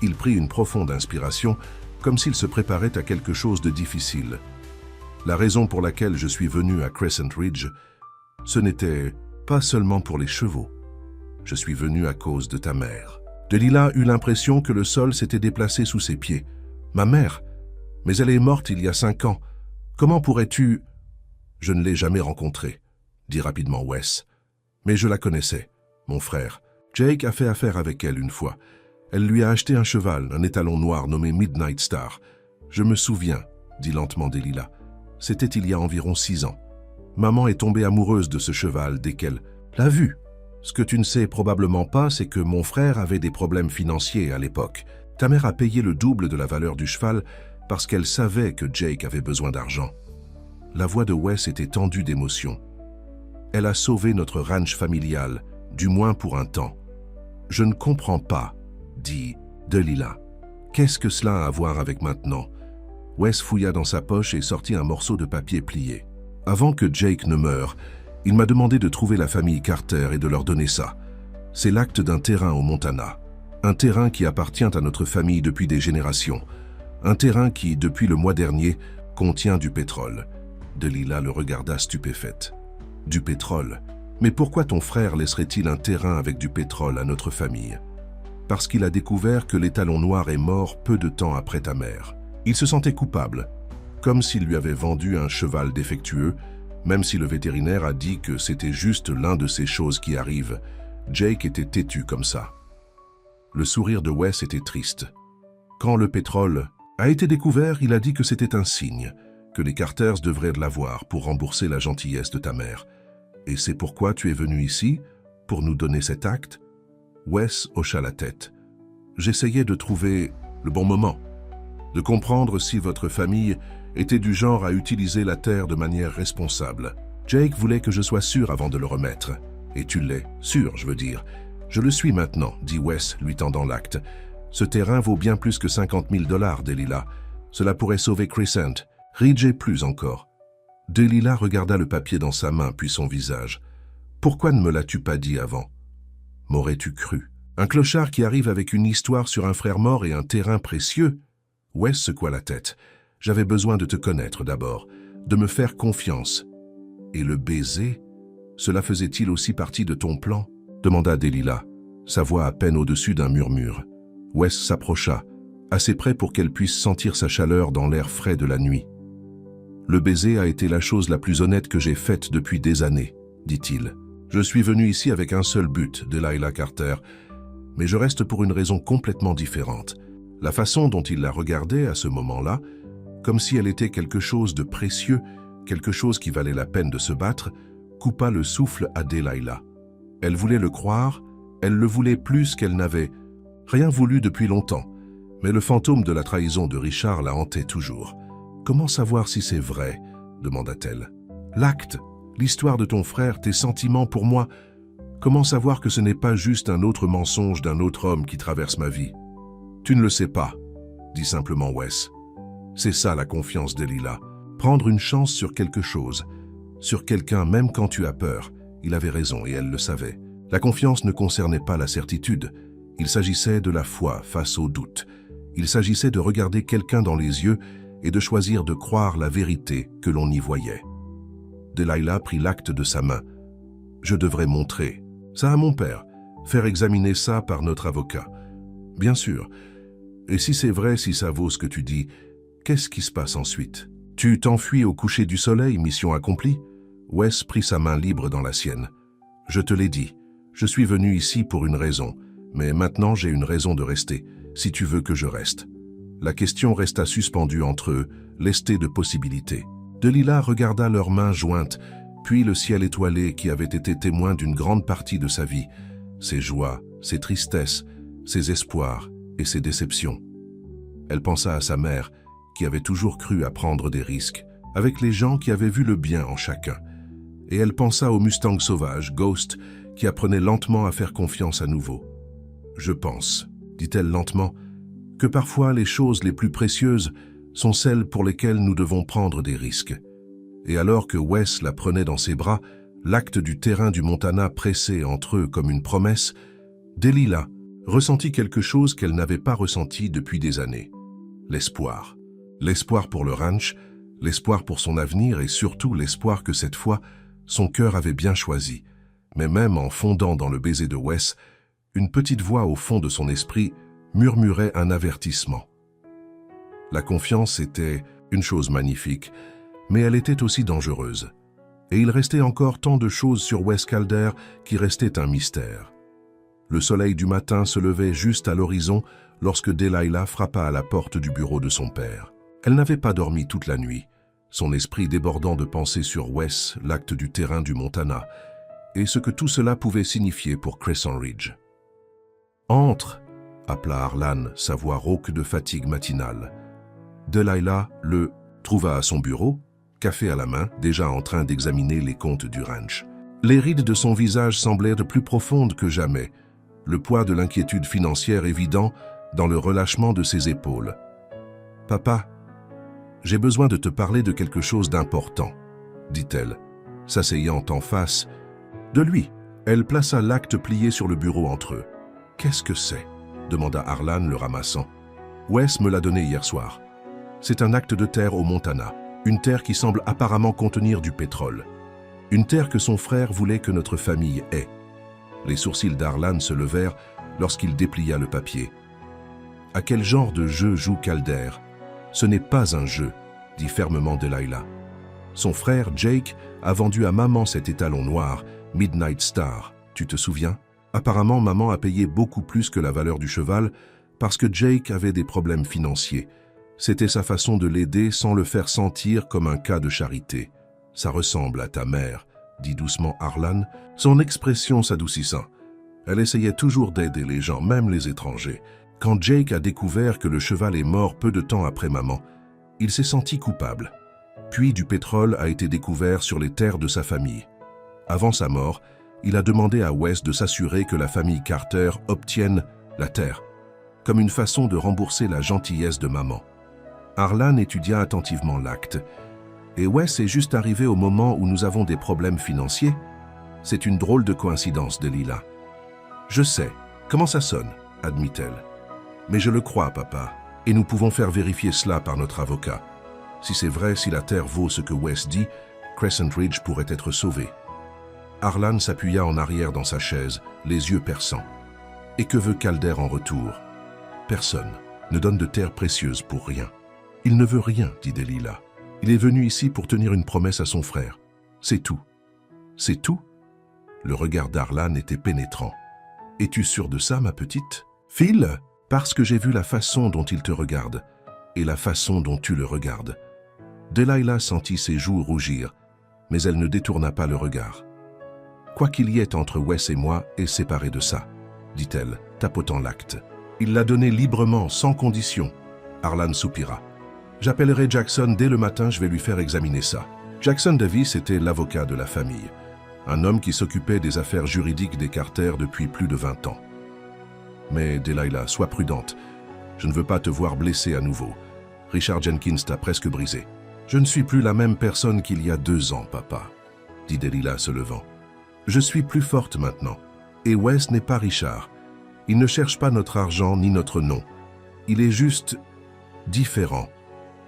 Speaker 1: Il prit une profonde inspiration, comme s'il se préparait à quelque chose de difficile. « La raison pour laquelle je suis venu à Crescent Ridge, ce n'était pas seulement pour les chevaux. Je suis venu à cause de ta mère. » Delilah eut l'impression que le sol s'était déplacé sous ses pieds. « Ma mère? Mais elle est morte il y a 5 ans. Comment pourrais-tu… » « Je ne l'ai jamais rencontrée, » dit rapidement Wes. « Mais je la connaissais, mon frère. Jake a fait affaire avec elle une fois. Elle lui a acheté un cheval, un étalon noir nommé Midnight Star. Je me souviens, » dit lentement Delilah. « C'était il y a environ 6 ans. Maman est tombée amoureuse de ce cheval dès qu'elle l'a vu. Ce que tu ne sais probablement pas, c'est que mon frère avait des problèmes financiers à l'époque. Ta mère a payé le double de la valeur du cheval parce qu'elle savait que Jake avait besoin d'argent. » La voix de Wes était tendue d'émotion. « Elle a sauvé notre ranch familial, du moins pour un temps. »« Je ne comprends pas, » dit Delilah. « Qu'est-ce que cela a à voir avec maintenant ?» Wes fouilla dans sa poche et sortit un morceau de papier plié. « Avant que Jake ne meure, il m'a demandé de trouver la famille Carter et de leur donner ça. C'est l'acte d'un terrain au Montana. Un terrain qui appartient à notre famille depuis des générations. Un terrain qui, depuis le mois dernier, contient du pétrole. » Delilah le regarda stupéfaite. « Du pétrole? Mais pourquoi ton frère laisserait-il un terrain avec du pétrole à notre famille? » « Parce qu'il a découvert que l'étalon noir est mort peu de temps après ta mère. Il se sentait coupable, comme s'il lui avait vendu un cheval défectueux, même si le vétérinaire a dit que c'était juste l'un de ces choses qui arrivent. Jake était têtu comme ça. » Le sourire de Wes était triste. « Quand le pétrole a été découvert, il a dit que c'était un signe, que les Carters devraient l'avoir pour rembourser la gentillesse de ta mère. Et c'est pourquoi tu es venu ici, pour nous donner cet acte ?» Wes hocha la tête. « J'essayais de trouver le bon moment, de comprendre si votre famille était du genre à utiliser la terre de manière responsable. Jake voulait que je sois sûr avant de le remettre. Et tu l'es, sûr, je veux dire. Je le suis maintenant, » dit Wes, lui tendant l'acte. « Ce terrain vaut bien plus que 50 000 $, Delilah. Cela pourrait sauver Crescent, Ridge et plus encore. » Delilah regarda le papier dans sa main, puis son visage. « Pourquoi ne me l'as-tu pas dit avant? M'aurais-tu cru? Un clochard qui arrive avec une histoire sur un frère mort et un terrain précieux ?» Wes secoua la tête. « J'avais besoin de te connaître d'abord, de me faire confiance. » « Et le baiser, cela faisait-il aussi partie de ton plan ?» demanda Delilah, sa voix à peine au-dessus d'un murmure. Wes s'approcha, assez près pour qu'elle puisse sentir sa chaleur dans l'air frais de la nuit. « Le baiser a été la chose la plus honnête que j'ai faite depuis des années, » dit-il. « Je suis venu ici avec un seul but, Delilah Carter, mais je reste pour une raison complètement différente. » La façon dont il la regardait à ce moment-là, comme si elle était quelque chose de précieux, quelque chose qui valait la peine de se battre, coupa le souffle à Delilah. Elle voulait le croire, elle le voulait plus qu'elle n'avait rien voulu depuis longtemps, mais le fantôme de la trahison de Richard la hantait toujours. « Comment savoir si c'est vrai ?» demanda-t-elle. « L'acte, L'histoire de ton frère, tes sentiments pour moi. Comment savoir que ce n'est pas juste un autre mensonge d'un autre homme qui traverse ma vie? Tu ne le sais pas, dit simplement Wes. C'est ça la confiance, Delilah. Prendre une chance sur quelque chose, sur quelqu'un même quand tu as peur. Il avait raison et elle le savait. La confiance ne concernait pas la certitude. Il s'agissait de la foi face au doute. Il s'agissait de regarder quelqu'un dans les yeux et de choisir de croire la vérité que l'on y voyait. Delilah prit l'acte de sa main. Je devrais montrer ça à mon père, faire examiner ça par notre avocat. Bien sûr. Et si c'est vrai, si ça vaut ce que tu dis, qu'est-ce qui se passe ensuite? Tu t'enfuis au coucher du soleil, mission accomplie? Wes prit sa main libre dans la sienne. Je te l'ai dit, je suis venu ici pour une raison, mais maintenant j'ai une raison de rester, si tu veux que je reste. La question resta suspendue entre eux, lestée de possibilités. Delilah regarda leurs mains jointes, puis le ciel étoilé qui avait été témoin d'une grande partie de sa vie, ses joies, ses tristesses, ses espoirs et ses déceptions. Elle pensa à sa mère, qui avait toujours cru à prendre des risques, avec les gens qui avaient vu le bien en chacun. Et elle pensa au Mustang sauvage, Ghost, qui apprenait lentement à faire confiance à nouveau. « Je pense, dit-elle lentement, que parfois les choses les plus précieuses sont celles pour lesquelles nous devons prendre des risques. » Et alors que Wes la prenait dans ses bras, l'acte du terrain du Montana pressé entre eux comme une promesse, Delilah ressentit quelque chose qu'elle n'avait pas ressenti depuis des années. L'espoir. L'espoir pour le ranch, l'espoir pour son avenir et surtout l'espoir que cette fois, son cœur avait bien choisi. Mais même en fondant dans le baiser de Wes, une petite voix au fond de son esprit murmurait un avertissement. La confiance était une chose magnifique, mais elle était aussi dangereuse. Et il restait encore tant de choses sur Wes Calder qui restaient un mystère. Le soleil du matin se levait juste à l'horizon lorsque Delilah frappa à la porte du bureau de son père. Elle n'avait pas dormi toute la nuit, son esprit débordant de pensées sur Wes, l'acte du terrain du Montana, et ce que tout cela pouvait signifier pour Crescent Ridge. « Entre !» appela Harlan, sa voix rauque de fatigue matinale. Delilah le trouva à son bureau, café à la main, déjà en train d'examiner les comptes du ranch. Les rides de son visage semblèrent plus profondes que jamais, le poids de l'inquiétude financière évident dans le relâchement de ses épaules. « Papa, j'ai besoin de te parler de quelque chose d'important, » dit-elle, s'asseyant en face de lui. Elle plaça l'acte plié sur le bureau entre eux. « Qu'est-ce que c'est ?» demanda Harlan, le ramassant. « Wes me l'a donné hier soir. C'est un acte de terre au Montana, une terre qui semble apparemment contenir du pétrole. Une terre que son frère voulait que notre famille ait. » Les sourcils d'Harlan se levèrent lorsqu'il déplia le papier. « À quel genre de jeu joue Calder ? Ce n'est pas un jeu, » dit fermement Delilah. Son frère, Jake, a vendu à maman cet étalon noir, Midnight Star, tu te souviens? Apparemment, maman a payé beaucoup plus que la valeur du cheval parce que Jake avait des problèmes financiers. C'était sa façon de l'aider sans le faire sentir comme un cas de charité. « Ça ressemble à ta mère », dit doucement Harlan, son expression s'adoucissant. Elle essayait toujours d'aider les gens, même les étrangers. Quand Jake a découvert que le cheval est mort peu de temps après maman, il s'est senti coupable. Puis du pétrole a été découvert sur les terres de sa famille. Avant sa mort, il a demandé à Wes de s'assurer que la famille Carter obtienne la terre, comme une façon de rembourser la gentillesse de maman. Harlan étudia attentivement l'acte. Et Wes est juste arrivé au moment où nous avons des problèmes financiers. C'est une drôle de coïncidence, Delilah. Je sais, comment ça sonne, admit-elle. Mais je le crois, papa, et nous pouvons faire vérifier cela par notre avocat. Si c'est vrai, si la terre vaut ce que Wes dit, Crescent Ridge pourrait être sauvé. Harlan s'appuya en arrière dans sa chaise, les yeux perçants. Et que veut Calder en retour? Personne ne donne de terre précieuse pour rien. Il ne veut rien, dit Delilah. Il est venu ici pour tenir une promesse à son frère. C'est tout. C'est tout? Le regard d'Harlan était pénétrant. Es-tu sûre de ça, ma petite? Phil, parce que j'ai vu la façon dont il te regarde et la façon dont tu le regardes. Delilah sentit ses joues rougir, mais elle ne détourna pas le regard. Quoi qu'il y ait entre Wes et moi est séparé de ça, dit-elle, tapotant l'acte. Il l'a donné librement, sans condition. Harlan soupira. J'appellerai Jackson dès le matin, je vais lui faire examiner ça. Jackson Davis était l'avocat de la famille, un homme qui s'occupait des affaires juridiques des Carter depuis plus de 20 ans. Mais Delilah, sois prudente. Je ne veux pas te voir blessée à nouveau. Richard Jenkins t'a presque brisé. Je ne suis plus la même personne qu'il y a 2 ans, papa, dit Delilah se levant. Je suis plus forte maintenant. Et Wes n'est pas Richard. Il ne cherche pas notre argent ni notre nom. Il est juste différent.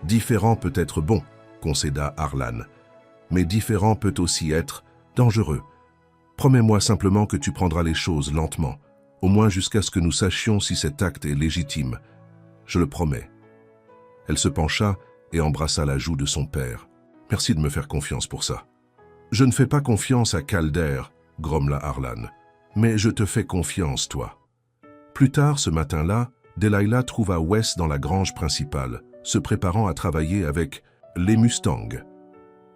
Speaker 1: Différent peut être bon, concéda Harlan. Mais différent peut aussi être dangereux. Promets-moi simplement que tu prendras les choses lentement, au moins jusqu'à ce que nous sachions si cet acte est légitime. Je le promets. Elle se pencha et embrassa la joue de son père. Merci de me faire confiance pour ça. Je ne fais pas confiance à Calder, grommela Harlan. Mais je te fais confiance, toi. Plus tard, ce matin-là, Delilah trouva Wes dans la grange principale, se préparant à travailler avec les Mustangs.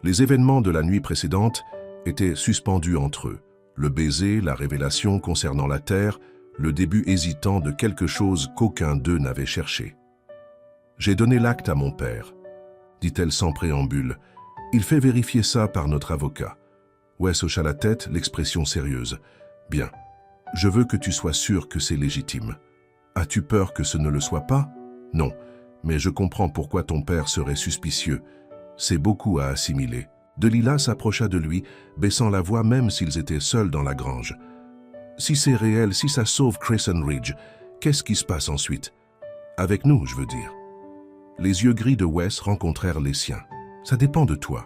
Speaker 1: Les événements de la nuit précédente étaient suspendus entre eux. Le baiser, la révélation concernant la terre, le début hésitant de quelque chose qu'aucun d'eux n'avait cherché. « J'ai donné l'acte à mon père », dit-elle sans préambule. « Il fait vérifier ça par notre avocat. » Wes hocha la tête, l'expression sérieuse. « Bien. Je veux que tu sois sûr que c'est légitime. As-tu peur que ce ne le soit pas? Non, mais je comprends pourquoi ton père serait suspicieux. C'est beaucoup à assimiler. » Delilah s'approcha de lui, baissant la voix même s'ils étaient seuls dans la grange. « Si c'est réel, si ça sauve Crescent Ridge, qu'est-ce qui se passe ensuite? Avec nous, je veux dire. » Les yeux gris de Wes rencontrèrent les siens. « Ça dépend de toi.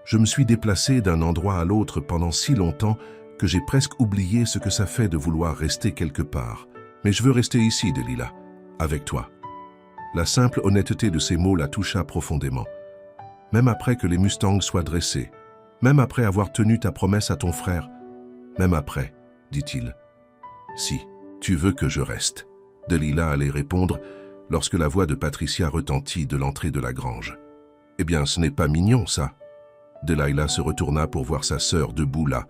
Speaker 1: Je me suis déplacé d'un endroit à l'autre pendant si longtemps que j'ai presque oublié ce que ça fait de vouloir rester quelque part. Mais je veux rester ici, Delilah, avec toi. » La simple honnêteté de ces mots la toucha profondément. « Même après que les Mustangs soient dressés, même après avoir tenu ta promesse à ton frère, même après, dit-il. « Si, tu veux que je reste. » Delilah allait répondre lorsque la voix de Patricia retentit de l'entrée de la grange. « Eh bien, ce n'est pas mignon, ça. » Delilah se retourna pour voir sa sœur debout là,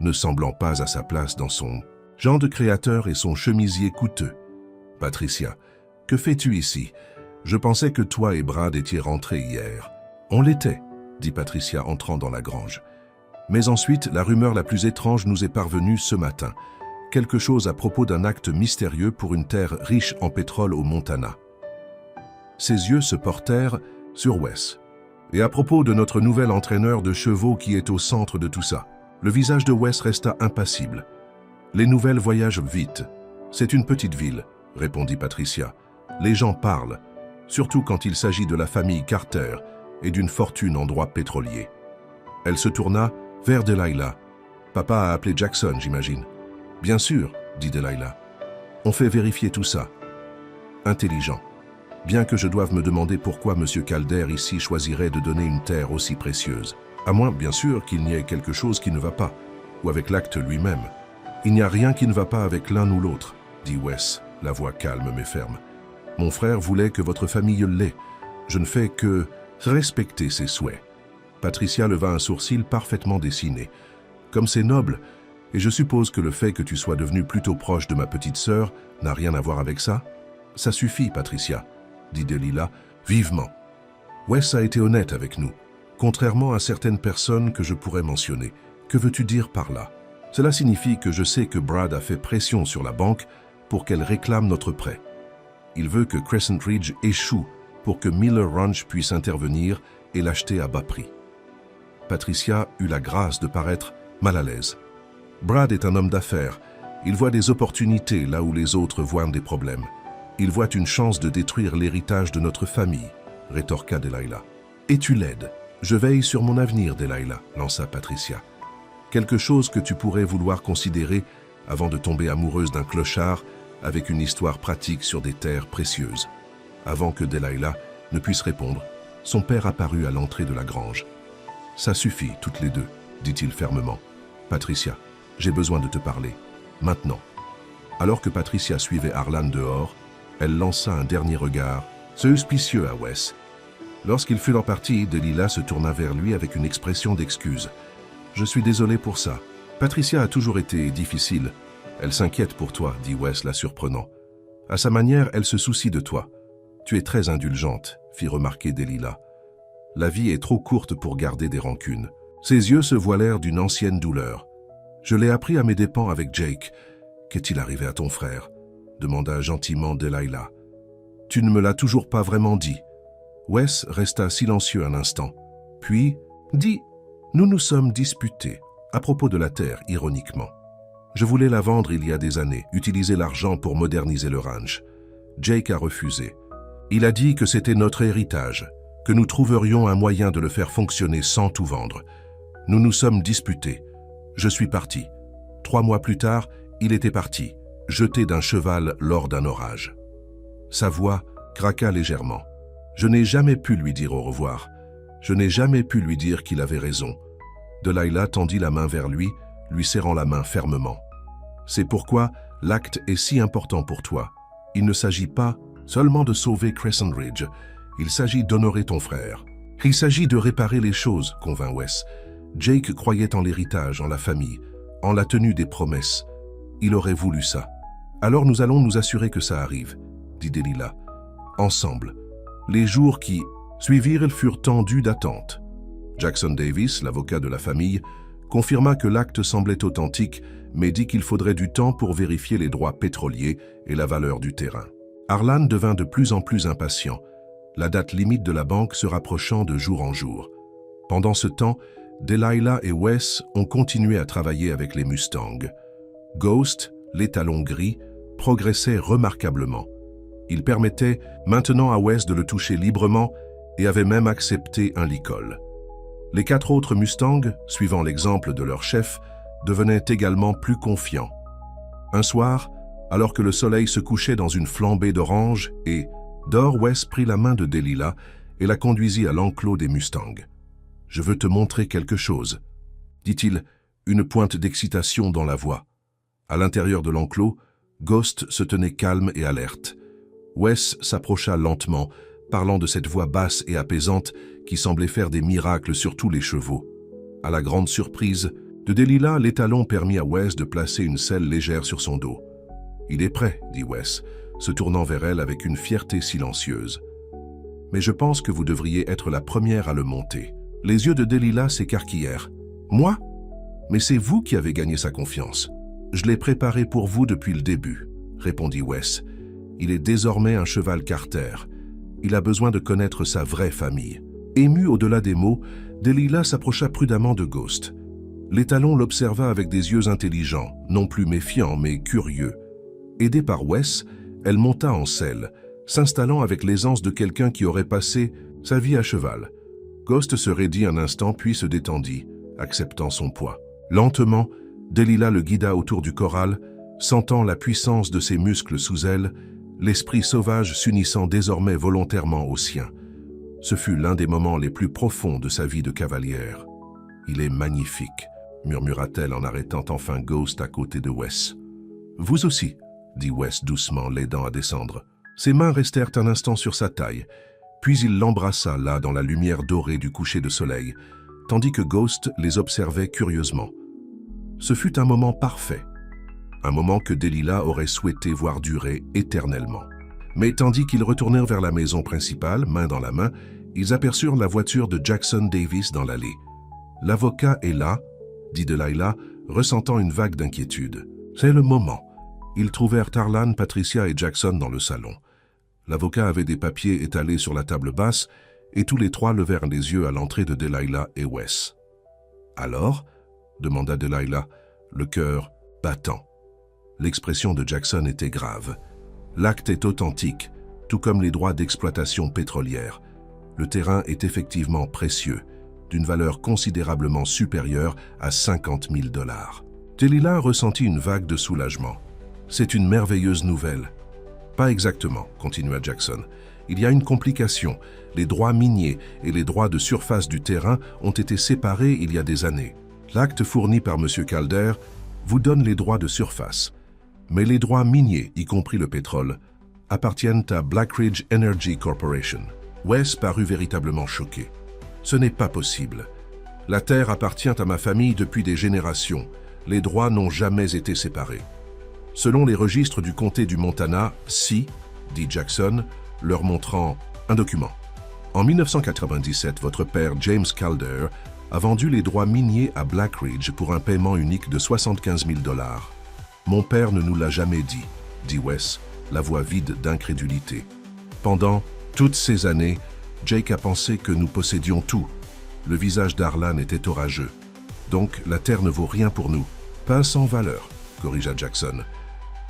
Speaker 1: ne semblant pas à sa place dans son genre de créateur et son chemisier coûteux. « Patricia, que fais-tu ici? Je pensais que toi et Brad étiez rentrés hier. »« On l'était, » dit Patricia entrant dans la grange. « Mais ensuite, la rumeur la plus étrange nous est parvenue ce matin. Quelque chose à propos d'un acte mystérieux pour une terre riche en pétrole au Montana. » Ses yeux se portèrent sur Wes. « Et à propos de notre nouvel entraîneur de chevaux qui est au centre de tout ça. » Le visage de Wes resta impassible. « Les nouvelles voyagent vite. C'est une petite ville, » répondit Patricia. « Les gens parlent, surtout quand il s'agit de la famille Carter et d'une fortune en droit pétrolier. » Elle se tourna vers Delilah. « Papa a appelé Jackson, j'imagine. »« Bien sûr, » dit Delilah. « On fait vérifier tout ça. » Intelligent. Bien que je doive me demander pourquoi M. Calder ici choisirait de donner une terre aussi précieuse. À moins, bien sûr, qu'il n'y ait quelque chose qui ne va pas, ou avec l'acte lui-même. « Il n'y a rien qui ne va pas avec l'un ou l'autre, » dit Wes, la voix calme mais ferme. « Mon frère voulait que votre famille l'ait. Je ne fais que respecter ses souhaits. » Patricia leva un sourcil parfaitement dessiné. « Comme c'est noble, et je suppose que le fait que tu sois devenue plutôt proche de ma petite sœur n'a rien à voir avec ça? Ça suffit, Patricia, » dit Delilah vivement. « Wes a été honnête avec nous, contrairement à certaines personnes que je pourrais mentionner. Que veux-tu dire par là? Cela signifie que je sais que Brad a fait pression sur la banque pour qu'elle réclame notre prêt. Il veut que Crescent Ridge échoue pour que Miller Ranch puisse intervenir et l'acheter à bas prix. » Patricia eut la grâce de paraître mal à l'aise. « Brad est un homme d'affaires. Il voit des opportunités là où les autres voient des problèmes. Il voit une chance de détruire l'héritage de notre famille, » rétorqua Delilah. « Et tu l'aides. Je veille sur mon avenir, Delilah, » lança Patricia. « Quelque chose que tu pourrais vouloir considérer avant de tomber amoureuse d'un clochard avec une histoire pratique sur des terres précieuses. » Avant que Delilah ne puisse répondre, son père apparut à l'entrée de la grange. « Ça suffit, toutes les deux, » dit-il fermement. « Patricia, j'ai besoin de te parler. Maintenant. » Alors que Patricia suivait Harlan dehors, elle lança un dernier regard, suspicieux à Wes. Lorsqu'ils furent partis, Delilah se tourna vers lui avec une expression d'excuse. « Je suis désolé pour ça. Patricia a toujours été difficile. Elle s'inquiète pour toi, » dit Wes la surprenant. « À sa manière, elle se soucie de toi. Tu es très indulgente, » fit remarquer Delilah. « La vie est trop courte pour garder des rancunes. Ses yeux se voilèrent d'une ancienne douleur. Je l'ai appris à mes dépens avec Jake. Qu'est-il arrivé à ton frère? Demanda gentiment Delilah. Tu ne me l'as toujours pas vraiment dit. Wes resta silencieux un instant. Puis, dit, nous nous sommes disputés à propos de la terre, ironiquement. Je voulais la vendre il y a des années, utiliser l'argent pour moderniser le ranch. Jake a refusé. Il a dit que c'était notre héritage, que nous trouverions un moyen de le faire fonctionner sans tout vendre. Nous nous sommes disputés. Je suis parti. 3 mois plus tard, il était parti, jeté d'un cheval lors d'un orage. Sa voix craqua légèrement. Je n'ai jamais pu lui dire au revoir. Je n'ai jamais pu lui dire qu'il avait raison. Delilah tendit la main vers lui, lui serrant la main fermement. C'est pourquoi l'acte est si important pour toi. Il ne s'agit pas seulement de sauver Crescent Ridge. Il s'agit d'honorer ton frère. Il s'agit de réparer les choses, convint Wes. Jake croyait en l'héritage, en la famille, en la tenue des promesses. Il aurait voulu ça. Alors nous allons nous assurer que ça arrive, dit Delilah. Ensemble. Les jours qui suivirent furent tendus d'attente. Jackson Davis, l'avocat de la famille, confirma que l'acte semblait authentique, mais dit qu'il faudrait du temps pour vérifier les droits pétroliers et la valeur du terrain. Harlan devint de plus en plus impatient, la date limite de la banque se rapprochant de jour en jour. Pendant ce temps, Delilah et Wes ont continué à travailler avec les Mustangs. Ghost, l'étalon gris, progressait remarquablement. Il permettait maintenant à Wes de le toucher librement et avait même accepté un licol. Les 4 autres Mustangs, suivant l'exemple de leur chef, devenaient également plus confiants. Un soir, alors que le soleil se couchait dans une flambée d'orange et d'or, Wes prit la main de Delilah et la conduisit à l'enclos des Mustangs. « Je veux te montrer quelque chose », dit-il, une pointe d'excitation dans la voix. À l'intérieur de l'enclos, Ghost se tenait calme et alerte. Wes s'approcha lentement, parlant de cette voix basse et apaisante qui semblait faire des miracles sur tous les chevaux. À la grande surprise de Delilah, l'étalon permit à Wes de placer une selle légère sur son dos. « Il est prêt, » dit Wes, se tournant vers elle avec une fierté silencieuse. « Mais je pense que vous devriez être la première à le monter. » Les yeux de Delilah s'écarquillèrent. « Moi? Mais c'est vous qui avez gagné sa confiance. Je l'ai préparé pour vous depuis le début, » répondit Wes. « Il est désormais un cheval Carter. Il a besoin de connaître sa vraie famille. » Émue au-delà des mots, Delilah s'approcha prudemment de Ghost. L'étalon l'observa avec des yeux intelligents, non plus méfiants mais curieux. Aidée par Wes, elle monta en selle, s'installant avec l'aisance de quelqu'un qui aurait passé sa vie à cheval. Ghost se raidit un instant puis se détendit, acceptant son poids. Lentement, Delilah le guida autour du corral, sentant la puissance de ses muscles sous elle, l'esprit sauvage s'unissant désormais volontairement au sien. Ce fut l'un des moments les plus profonds de sa vie de cavalière. « Il est magnifique », murmura-t-elle en arrêtant enfin Ghost à côté de Wes. « Vous aussi », dit Wes doucement, l'aidant à descendre. Ses mains restèrent un instant sur sa taille, puis il l'embrassa là dans la lumière dorée du coucher de soleil, tandis que Ghost les observait curieusement. Ce fut un moment parfait, un moment que Delilah aurait souhaité voir durer éternellement. Mais tandis qu'ils retournèrent vers la maison principale, main dans la main, ils aperçurent la voiture de Jackson Davis dans l'allée. « L'avocat est là », dit Delilah, ressentant une vague d'inquiétude. « C'est le moment. » Ils trouvèrent Harlan, Patricia et Jackson dans le salon. L'avocat avait des papiers étalés sur la table basse et tous les 3 levèrent les yeux à l'entrée de Delilah et Wes. « Alors ?» demanda Delilah, le cœur battant. L'expression de Jackson était grave. L'acte est authentique, tout comme les droits d'exploitation pétrolière. Le terrain est effectivement précieux, d'une valeur considérablement supérieure à 50 000 $. Delilah ressentit une vague de soulagement. « C'est une merveilleuse nouvelle. » « Pas exactement, » continua Jackson. « Il y a une complication. Les droits miniers et les droits de surface du terrain ont été séparés il y a des années. L'acte fourni par M. Calder vous donne les droits de surface. Mais les droits miniers, y compris le pétrole, appartiennent à Blackridge Energy Corporation. » Wes parut véritablement choqué. « Ce n'est pas possible. La terre appartient à ma famille depuis des générations. Les droits n'ont jamais été séparés. » Selon les registres du comté du Montana, si, dit Jackson, leur montrant un document. En 1997, votre père James Calder a vendu les droits miniers à Black Ridge pour un paiement unique de 75 000 $. Mon père ne nous l'a jamais dit Wes, la voix vide d'incrédulité. Pendant toutes ces années, Jake a pensé que nous possédions tout. Le visage d'Arlan était orageux. Donc, la terre ne vaut rien pour nous. Pas sans valeur, corrigea Jackson.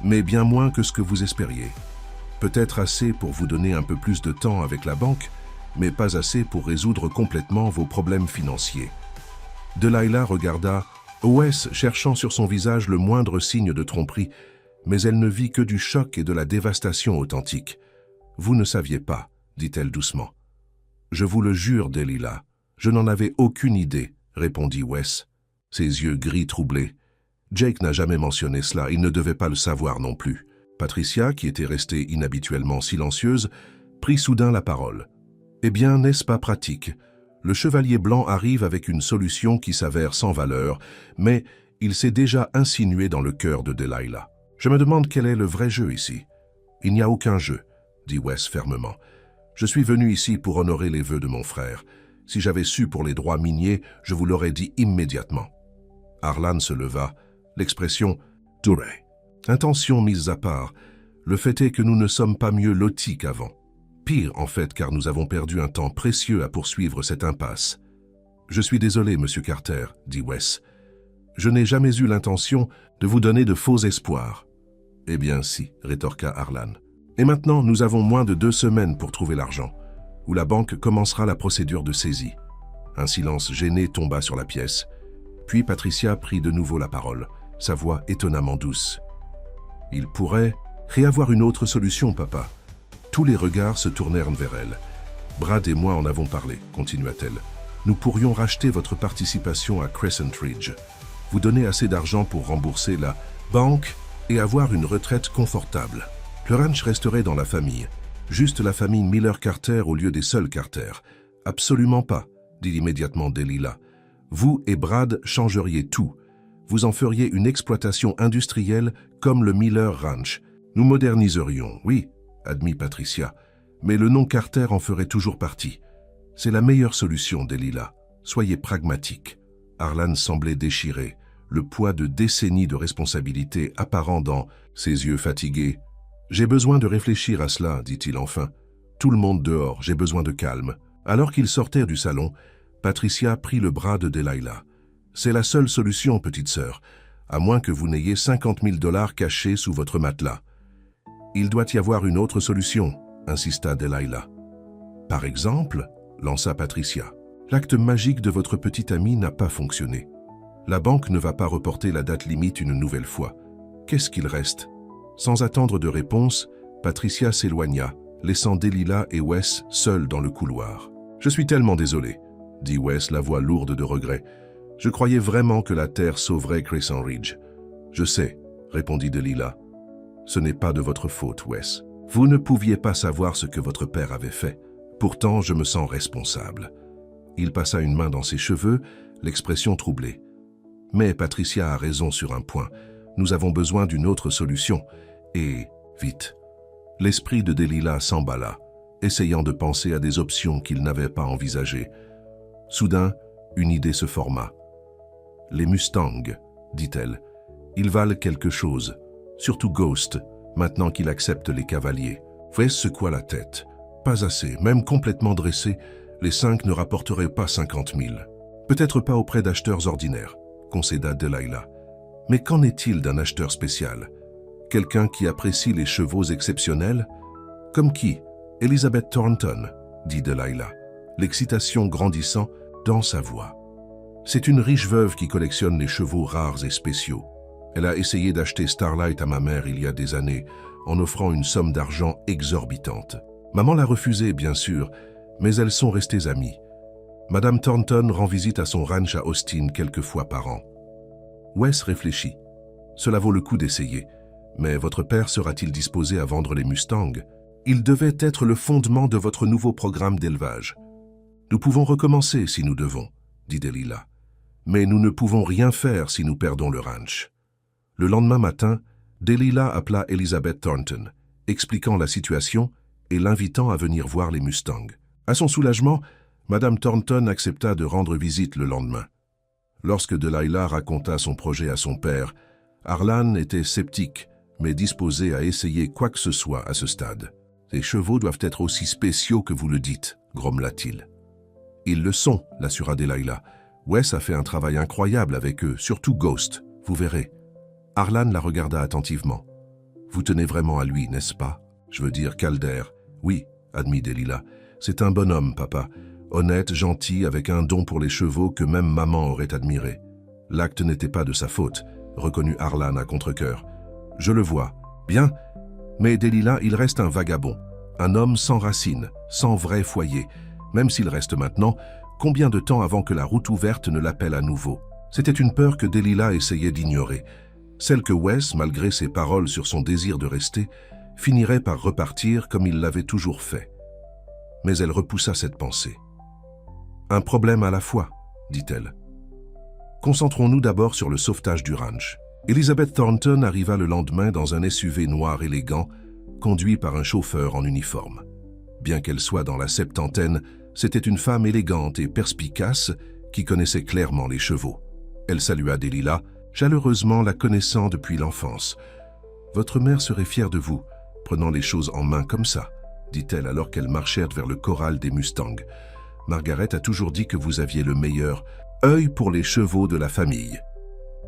Speaker 1: Mais bien moins que ce que vous espériez. Peut-être assez pour vous donner un peu plus de temps avec la banque, mais pas assez pour résoudre complètement vos problèmes financiers. Delilah regarda Wes cherchant sur son visage le moindre signe de tromperie, mais elle ne vit que du choc et de la dévastation authentique. « Vous ne saviez pas, dit-elle doucement. « Je vous le jure, Delilah, je n'en avais aucune idée, répondit Wes, ses yeux gris troublés. Jake n'a jamais mentionné cela, il ne devait pas le savoir non plus. Patricia, qui était restée inhabituellement silencieuse, prit soudain la parole. « Eh bien, n'est-ce pas pratique? Le chevalier blanc arrive avec une solution qui s'avère sans valeur, mais il s'est déjà insinué dans le cœur de Delilah. Je me demande quel est le vrai jeu ici. »« Il n'y a aucun jeu, » dit Wes fermement. « Je suis venu ici pour honorer les vœux de mon frère. Si j'avais su pour les droits miniers, je vous l'aurais dit immédiatement. » Arlan se leva, l'expression « durée ». Intention mise à part, le fait est que nous ne sommes pas mieux lotis qu'avant. Pire, en fait, car nous avons perdu un temps précieux à poursuivre cette impasse. « Je suis désolé, Monsieur Carter, » dit Wes. « Je n'ai jamais eu l'intention de vous donner de faux espoirs. »« Eh bien si, » rétorqua Arlan. « Et maintenant, nous avons moins de 2 semaines pour trouver l'argent, où la banque commencera la procédure de saisie. » Un silence gêné tomba sur la pièce. Puis Patricia prit de nouveau la parole, sa voix étonnamment douce. « Il pourrait y avoir une autre solution, papa. » Tous les regards se tournèrent vers elle. « Brad et moi en avons parlé, » continua-t-elle. « Nous pourrions racheter votre participation à Crescent Ridge, vous donner assez d'argent pour rembourser la banque et avoir une retraite confortable. Le ranch resterait dans la famille, juste la famille Miller-Carter au lieu des seuls Carter. »« Absolument pas, » dit immédiatement Delilah. « Vous et Brad changeriez tout. Vous en feriez une exploitation industrielle comme le Miller Ranch. Nous moderniserions, oui, admit Patricia, mais le nom Carter en ferait toujours partie. C'est la meilleure solution, Delilah. Soyez pragmatique. » Arlan semblait déchiré, le poids de décennies de responsabilité apparent dans ses yeux fatigués. « J'ai besoin de réfléchir à cela, dit-il enfin. Tout le monde dehors, j'ai besoin de calme. » Alors qu'ils sortaient du salon, Patricia prit le bras de Delilah. « C'est la seule solution, petite sœur, à moins que vous n'ayez 50 000 $ cachés sous votre matelas. » « Il doit y avoir une autre solution, » insista Delilah. « Par exemple, » lança Patricia, « l'acte magique de votre petite amie n'a pas fonctionné. La banque ne va pas reporter la date limite une nouvelle fois. Qu'est-ce qu'il reste ?» Sans attendre de réponse, Patricia s'éloigna, laissant Delilah et Wes seuls dans le couloir. « Je suis tellement désolé, » dit Wes, la voix lourde de regret. « Je croyais vraiment que la terre sauverait Crescent Ridge. »« Je sais, » répondit Delilah. « Ce n'est pas de votre faute, Wes. Vous ne pouviez pas savoir ce que votre père avait fait. Pourtant, je me sens responsable. » Il passa une main dans ses cheveux, l'expression troublée. « Mais Patricia a raison sur un point. Nous avons besoin d'une autre solution. Et vite. » L'esprit de Delilah s'emballa, essayant de penser à des options qu'il n'avait pas envisagées. Soudain, une idée se forma. « Les Mustangs, » dit-elle. « Ils valent quelque chose. Surtout Ghost, maintenant qu'il accepte les cavaliers. » Wes secoua la tête. « Pas assez, même complètement dressés, les 5 ne rapporteraient pas 50 000. Peut-être pas auprès d'acheteurs ordinaires, » concéda Delilah. « Mais qu'en est-il d'un acheteur spécial? Quelqu'un qui apprécie les chevaux exceptionnels? » « Comme qui? Elizabeth Thornton, » dit Delilah, l'excitation grandissant dans sa voix. « C'est une riche veuve qui collectionne les chevaux rares et spéciaux. Elle a essayé d'acheter Starlight à ma mère il y a des années, en offrant une somme d'argent exorbitante. Maman l'a refusé, bien sûr, mais elles sont restées amies. Madame Thornton rend visite à son ranch à Austin quelques fois par an. » Wes réfléchit. « Cela vaut le coup d'essayer. Mais votre père sera-t-il disposé à vendre les Mustangs? Il devait être le fondement de votre nouveau programme d'élevage. Nous pouvons recommencer si nous devons, » dit Delilah. « Mais nous ne pouvons rien faire si nous perdons le ranch. » Le lendemain matin, Delilah appela Elizabeth Thornton, expliquant la situation et l'invitant à venir voir les Mustangs. À son soulagement, Madame Thornton accepta de rendre visite le lendemain. Lorsque Delilah raconta son projet à son père, Harlan était sceptique, mais disposé à essayer quoi que ce soit à ce stade. « Les chevaux doivent être aussi spéciaux que vous le dites », grommela-t-il. « Ils le sont », l'assura Delilah. « Wes a fait un travail incroyable avec eux, surtout Ghost, vous verrez. » Harlan la regarda attentivement. « Vous tenez vraiment à lui, n'est-ce pas? Je veux dire Calder. »« Oui, » admit Delilah. « C'est un bonhomme, papa. Honnête, gentil, avec un don pour les chevaux que même maman aurait admiré. L'acte n'était pas de sa faute, reconnut Harlan à contre-cœur. Je le vois. Bien. Mais Delilah, il reste un vagabond. Un homme sans racines, sans vrai foyer. Même s'il reste maintenant, combien de temps avant que la route ouverte ne l'appelle à nouveau? C'était une peur que Delilah essayait d'ignorer. Celle que Wes, malgré ses paroles sur son désir de rester, finirait par repartir comme il l'avait toujours fait. Mais elle repoussa cette pensée. « Un problème à la fois, » dit-elle. « Concentrons-nous d'abord sur le sauvetage du ranch. » Elizabeth Thornton arriva le lendemain dans un SUV noir élégant, conduit par un chauffeur en uniforme. Bien qu'elle soit dans la septantaine, c'était une femme élégante et perspicace qui connaissait clairement les chevaux. Elle salua Delilah, chaleureusement la connaissant depuis l'enfance. « Votre mère serait fière de vous, prenant les choses en main comme ça, » dit-elle alors qu'elles marchèrent vers le corral des Mustangs. « Margaret a toujours dit que vous aviez le meilleur œil pour les chevaux de la famille. »«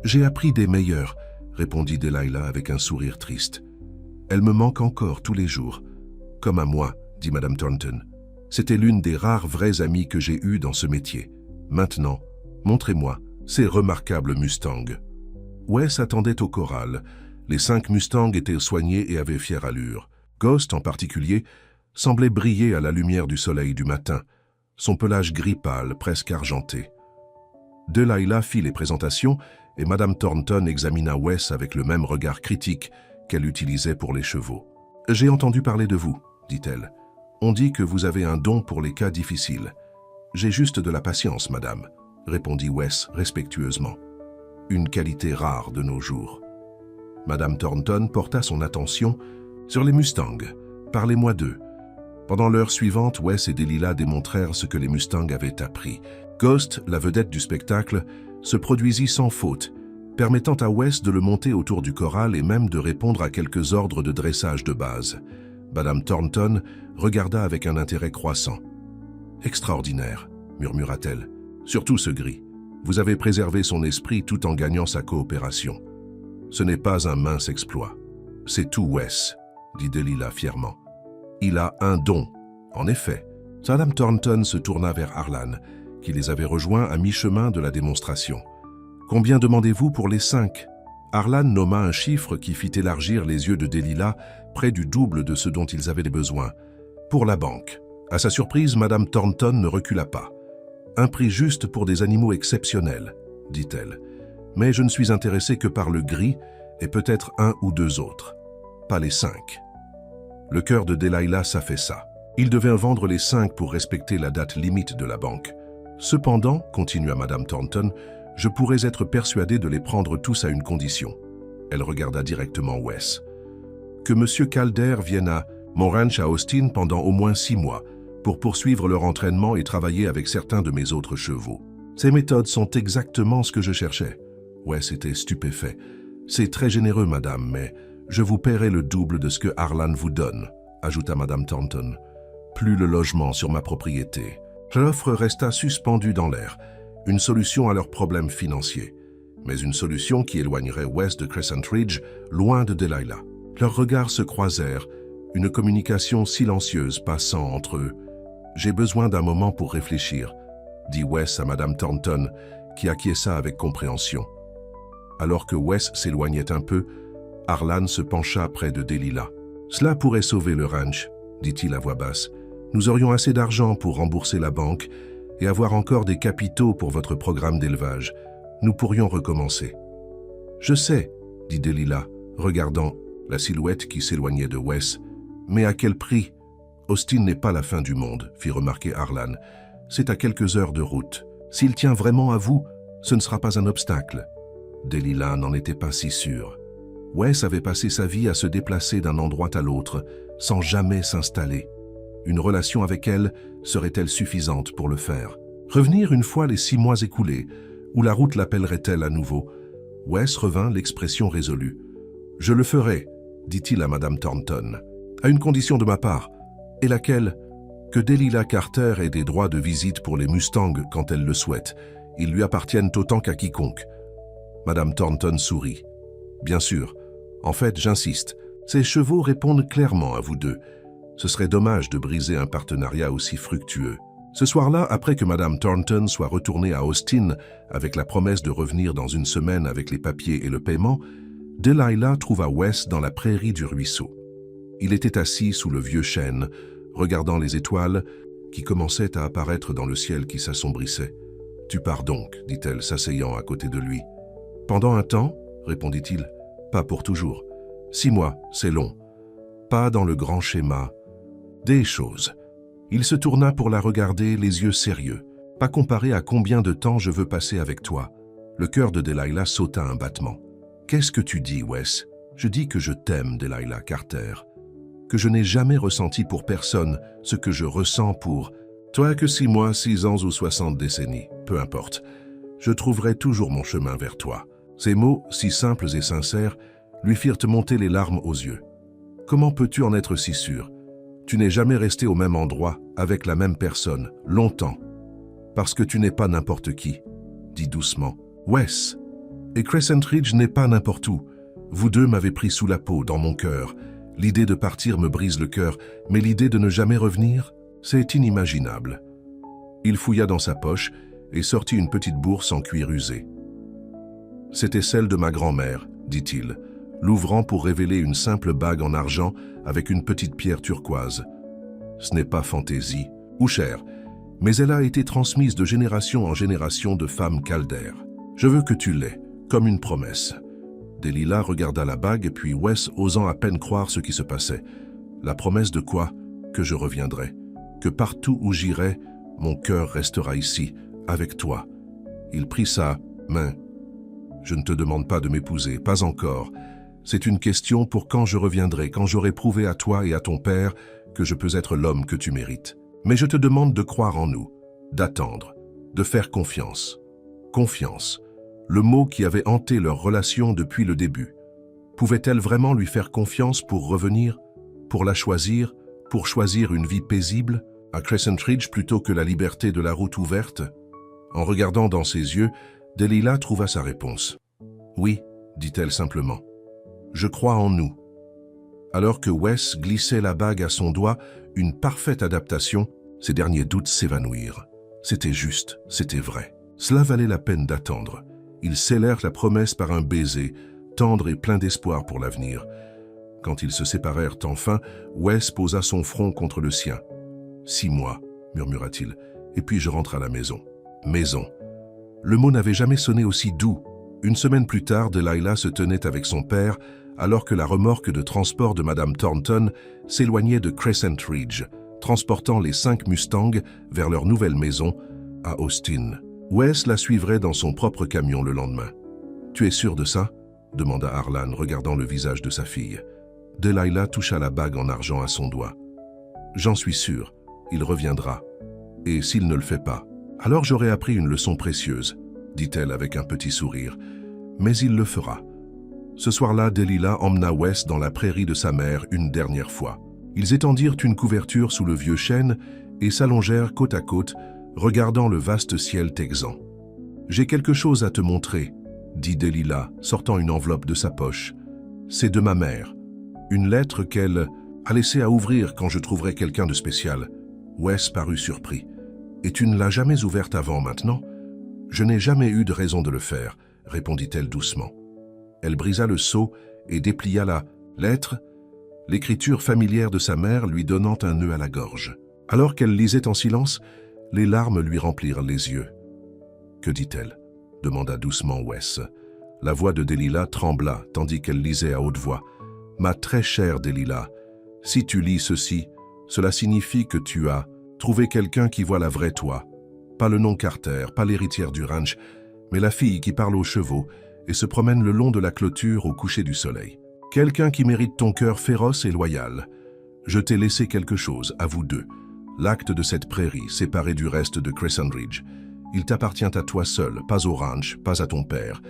Speaker 1: J'ai appris des meilleurs, » répondit Delilah avec un sourire triste. « Elle me manque encore tous les jours. »« Comme à moi, » dit Madame Thornton. « C'était l'une des rares vraies amies que j'ai eues dans ce métier. Maintenant, montrez-moi ces remarquables Mustangs. » Wes attendait au corral. Les 5 Mustangs étaient soignés et avaient fière allure. Ghost, en particulier, semblait briller à la lumière du soleil du matin, son pelage gris pâle, presque argenté. Delilah fit les présentations et Madame Thornton examina Wes avec le même regard critique qu'elle utilisait pour les chevaux. « J'ai entendu parler de vous, » dit-elle. « On dit que vous avez un don pour les cas difficiles. »« J'ai juste de la patience, madame, » répondit Wes respectueusement. Une qualité rare de nos jours. Madame Thornton porta son attention sur les Mustangs. « Parlez-moi d'eux. » Pendant l'heure suivante, Wes et Delilah démontrèrent ce que les Mustangs avaient appris. Ghost, la vedette du spectacle, se produisit sans faute, permettant à Wes de le monter autour du corral et même de répondre à quelques ordres de dressage de base. Madame Thornton regarda avec un intérêt croissant. « Extraordinaire, » murmura-t-elle. « Surtout ce gris. Vous avez préservé son esprit tout en gagnant sa coopération. Ce n'est pas un mince exploit. C'est tout Wes, » dit Delilah fièrement. « Il a un don, en effet. » Madame Thornton se tourna vers Harlan, qui les avait rejoints à mi-chemin de la démonstration. « Combien demandez-vous pour les 5 ?» Harlan nomma un chiffre qui fit élargir les yeux de Delilah près du double de ce dont ils avaient besoin. « Pour la banque. » À sa surprise, Madame Thornton ne recula pas. « Un prix juste pour des animaux exceptionnels, » dit-elle. « Mais je ne suis intéressée que par le gris et peut-être 1 ou 2 autres. Pas les 5. » Le cœur de Delilah s'affaissa. Il devait vendre les 5 pour respecter la date limite de la banque. Cependant, continua Madame Thornton, je pourrais être persuadée de les prendre tous à une condition. Elle regarda directement Wes. Que Monsieur Calder vienne à mon ranch à Austin pendant au moins 6 mois pour poursuivre leur entraînement et travailler avec certains de mes autres chevaux. Ces méthodes sont exactement ce que je cherchais. Wes était stupéfait. C'est très généreux, madame, mais je vous paierai le double de ce que Harlan vous donne, ajouta Madame Thornton. Plus le logement sur ma propriété. L'offre resta suspendue dans l'air, une solution à leurs problèmes financiers, mais une solution qui éloignerait Wes de Crescent Ridge, loin de Delilah. Leurs regards se croisèrent, une communication silencieuse passant entre eux. « J'ai besoin d'un moment pour réfléchir », dit Wes à Madame Thornton, qui acquiesça avec compréhension. Alors que Wes s'éloignait un peu, Harlan se pencha près de Delilah. « Cela pourrait sauver le ranch, » dit-il à voix basse. « Nous aurions assez d'argent pour rembourser la banque et avoir encore des capitaux pour votre programme d'élevage. Nous pourrions recommencer. »« Je sais, » dit Delilah, regardant la silhouette qui s'éloignait de Wes. « Mais à quel prix ? Austin n'est pas la fin du monde, » fit remarquer Harlan. « C'est à quelques heures de route. S'il tient vraiment à vous, ce ne sera pas un obstacle. » Delilah n'en était pas si sûre. Wes avait passé sa vie à se déplacer d'un endroit à l'autre, sans jamais s'installer. Une relation avec elle serait-elle suffisante pour le faire? Revenir une fois les 6 mois écoulés, ou la route l'appellerait-elle à nouveau? Wes revint l'expression résolue. « Je le ferai », dit-il à Madame Thornton, « à une condition de ma part. Et laquelle? Que Delilah Carter ait des droits de visite pour les Mustangs quand elle le souhaite. Ils lui appartiennent autant qu'à quiconque. » Madame Thornton sourit. « Bien sûr. En fait, j'insiste. Ces chevaux répondent clairement à vous deux. Ce serait dommage de briser un partenariat aussi fructueux. » Ce soir-là, après que Madame Thornton soit retournée à Austin avec la promesse de revenir dans une semaine avec les papiers et le paiement, Delilah trouva Wes dans la prairie du ruisseau. Il était assis sous le vieux chêne, regardant les étoiles qui commençaient à apparaître dans le ciel qui s'assombrissait. « Tu pars donc, dit-elle, s'asseyant à côté de lui. « Pendant un temps, répondit-il. « Pas pour toujours. 6 mois, c'est long. Pas dans le grand schéma. Des choses. » Il se tourna pour la regarder, les yeux sérieux. « Pas comparé à combien de temps je veux passer avec toi. » Le cœur de Delilah sauta un battement. « Qu'est-ce que tu dis, Wes? Je dis que je t'aime, Delilah Carter. Que je n'ai jamais ressenti pour personne ce que je ressens pour toi, que 6 mois, 6 ans ou 60 décennies, peu importe. Je trouverai toujours mon chemin vers toi. » Ces mots, si simples et sincères, lui firent monter les larmes aux yeux. « Comment peux-tu en être si sûr? Tu n'es jamais resté au même endroit, avec la même personne, longtemps. Parce que tu n'es pas n'importe qui, » dit doucement. « Wes, et Crescent Ridge n'est pas n'importe où. Vous deux m'avez pris sous la peau, dans mon cœur. L'idée de partir me brise le cœur, mais l'idée de ne jamais revenir, c'est inimaginable. » Il fouilla dans sa poche et sortit une petite bourse en cuir usé. « C'était celle de ma grand-mère, » dit-il, l'ouvrant pour révéler une simple bague en argent avec une petite pierre turquoise. Ce n'est pas fantaisie, ou chère, mais elle a été transmise de génération en génération de femmes caldaires. Je veux que tu l'aies, comme une promesse. Delilah regarda la bague, puis Wes osant à peine croire ce qui se passait. La promesse de quoi? Que je reviendrai. Que partout où j'irai, mon cœur restera ici, avec toi. Il prit sa main. Je ne te demande pas de m'épouser, pas encore. C'est une question pour quand je reviendrai, quand j'aurai prouvé à toi et à ton père que je peux être l'homme que tu mérites. Mais je te demande de croire en nous, d'attendre, de faire confiance. Confiance, le mot qui avait hanté leur relation depuis le début. Pouvait-elle vraiment lui faire confiance pour revenir, pour la choisir, pour choisir une vie paisible, à Crescent Ridge plutôt que la liberté de la route ouverte? En regardant dans ses yeux, Delilah trouva sa réponse. « Oui, dit-elle simplement. Je crois en nous. » Alors que Wes glissait la bague à son doigt, une parfaite adaptation, ses derniers doutes s'évanouirent. C'était juste, c'était vrai. Cela valait la peine d'attendre. Ils scellèrent la promesse par un baiser, tendre et plein d'espoir pour l'avenir. Quand ils se séparèrent enfin, Wes posa son front contre le sien. « 6 mois, murmura-t-il, et puis je rentre à la maison. » Maison. Le mot n'avait jamais sonné aussi doux. Une semaine plus tard, Delilah se tenait avec son père alors que la remorque de transport de Madame Thornton s'éloignait de Crescent Ridge, transportant les 5 Mustangs vers leur nouvelle maison à Austin. Wes la suivrait dans son propre camion le lendemain. « Tu es sûr de ça ?» demanda Harlan, regardant le visage de sa fille. Delilah toucha la bague en argent à son doigt. « J'en suis sûr, il reviendra. Et s'il ne le fait pas, alors j'aurai appris une leçon précieuse, » dit-elle avec un petit sourire. « Mais il le fera. » Ce soir-là, Delilah emmena Wes dans la prairie de sa mère une dernière fois. Ils étendirent une couverture sous le vieux chêne et s'allongèrent côte à côte, regardant le vaste ciel texan. « J'ai quelque chose à te montrer, » dit Delilah, sortant une enveloppe de sa poche. « C'est de ma mère. Une lettre qu'elle a laissée à ouvrir quand je trouverai quelqu'un de spécial. » Wes parut surpris. « Et tu ne l'as jamais ouverte avant maintenant? »« Je n'ai jamais eu de raison de le faire, » répondit-elle doucement. Elle brisa le sceau et déplia la lettre, l'écriture familière de sa mère lui donnant un nœud à la gorge. Alors qu'elle lisait en silence, les larmes lui remplirent les yeux. « Que dit-elle » demanda doucement Wes. La voix de Delilah trembla tandis qu'elle lisait à haute voix. « Ma très chère Delilah, si tu lis ceci, cela signifie que tu as trouvé quelqu'un qui voit la vraie toi. Pas le nom Carter, pas l'héritière du ranch, mais la fille qui parle aux chevaux et se promène le long de la clôture au coucher du soleil. Quelqu'un qui mérite ton cœur féroce et loyal. Je t'ai laissé quelque chose, à vous deux. L'acte de cette prairie, séparée du reste de Crescent Ridge. Il t'appartient à toi seul, pas au ranch, pas à ton père.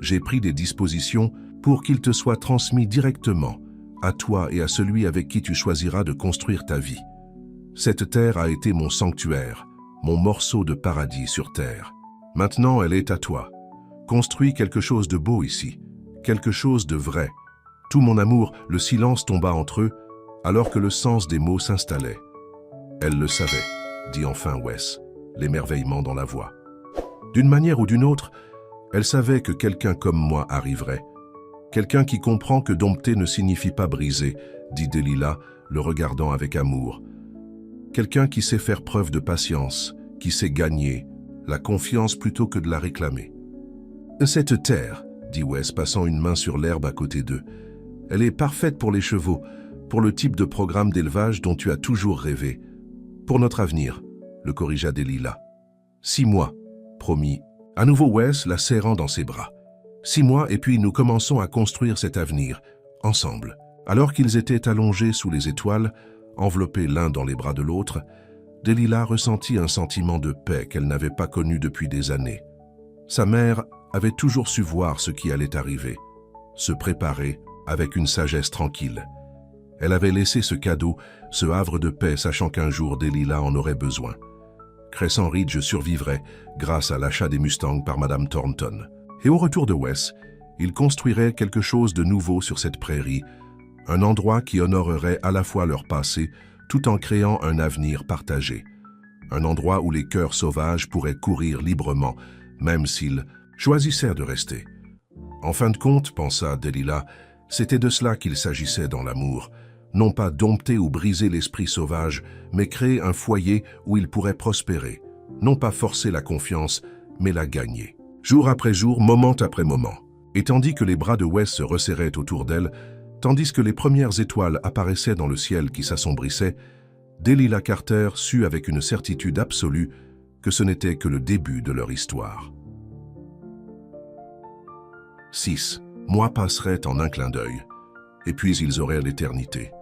Speaker 1: J'ai pris des dispositions pour qu'il te soit transmis directement, à toi et à celui avec qui tu choisiras de construire ta vie. Cette terre a été mon sanctuaire, mon morceau de paradis sur terre. Maintenant, elle est à toi. Construis quelque chose de beau ici, quelque chose de vrai. Tout mon amour, le silence tomba entre eux, alors que le sens des mots s'installait. Elle le savait, dit enfin Wes, l'émerveillement dans la voix. D'une manière ou d'une autre, elle savait que quelqu'un comme moi arriverait. Quelqu'un qui comprend que dompter ne signifie pas briser, dit Delilah, le regardant avec amour. Quelqu'un qui sait faire preuve de patience, qui sait gagner, la confiance plutôt que de la réclamer. Cette terre, dit Wes, passant une main sur l'herbe à côté d'eux, elle est parfaite pour les chevaux, pour le type de programme d'élevage dont tu as toujours rêvé. Pour notre avenir, le corrigea Delilah. 6 mois, promis. À nouveau Wes la serrant dans ses bras. 6 mois et puis nous commençons à construire cet avenir, ensemble. Alors qu'ils étaient allongés sous les étoiles, enveloppés l'un dans les bras de l'autre, Delilah ressentit un sentiment de paix qu'elle n'avait pas connu depuis des années. Sa mère avait toujours su voir ce qui allait arriver, se préparer avec une sagesse tranquille. Elle avait laissé ce cadeau, ce havre de paix, sachant qu'un jour Delilah en aurait besoin. Crescent Ridge survivrait grâce à l'achat des Mustangs par Madame Thornton. Et au retour de Wes, ils construiraient quelque chose de nouveau sur cette prairie, un endroit qui honorerait à la fois leur passé tout en créant un avenir partagé. Un endroit où les cœurs sauvages pourraient courir librement, même s'ils choisissèrent de rester. En fin de compte, pensa Delilah, c'était de cela qu'il s'agissait dans l'amour. Non pas dompter ou briser l'esprit sauvage, mais créer un foyer où il pourrait prospérer. Non pas forcer la confiance, mais la gagner. Jour après jour, moment après moment. Et tandis que les bras de Wes se resserraient autour d'elle, tandis que les premières étoiles apparaissaient dans le ciel qui s'assombrissait, Delilah Carter sut avec une certitude absolue que ce n'était que le début de leur histoire. 6 mois passeraient en un clin d'œil, et puis ils auraient l'éternité.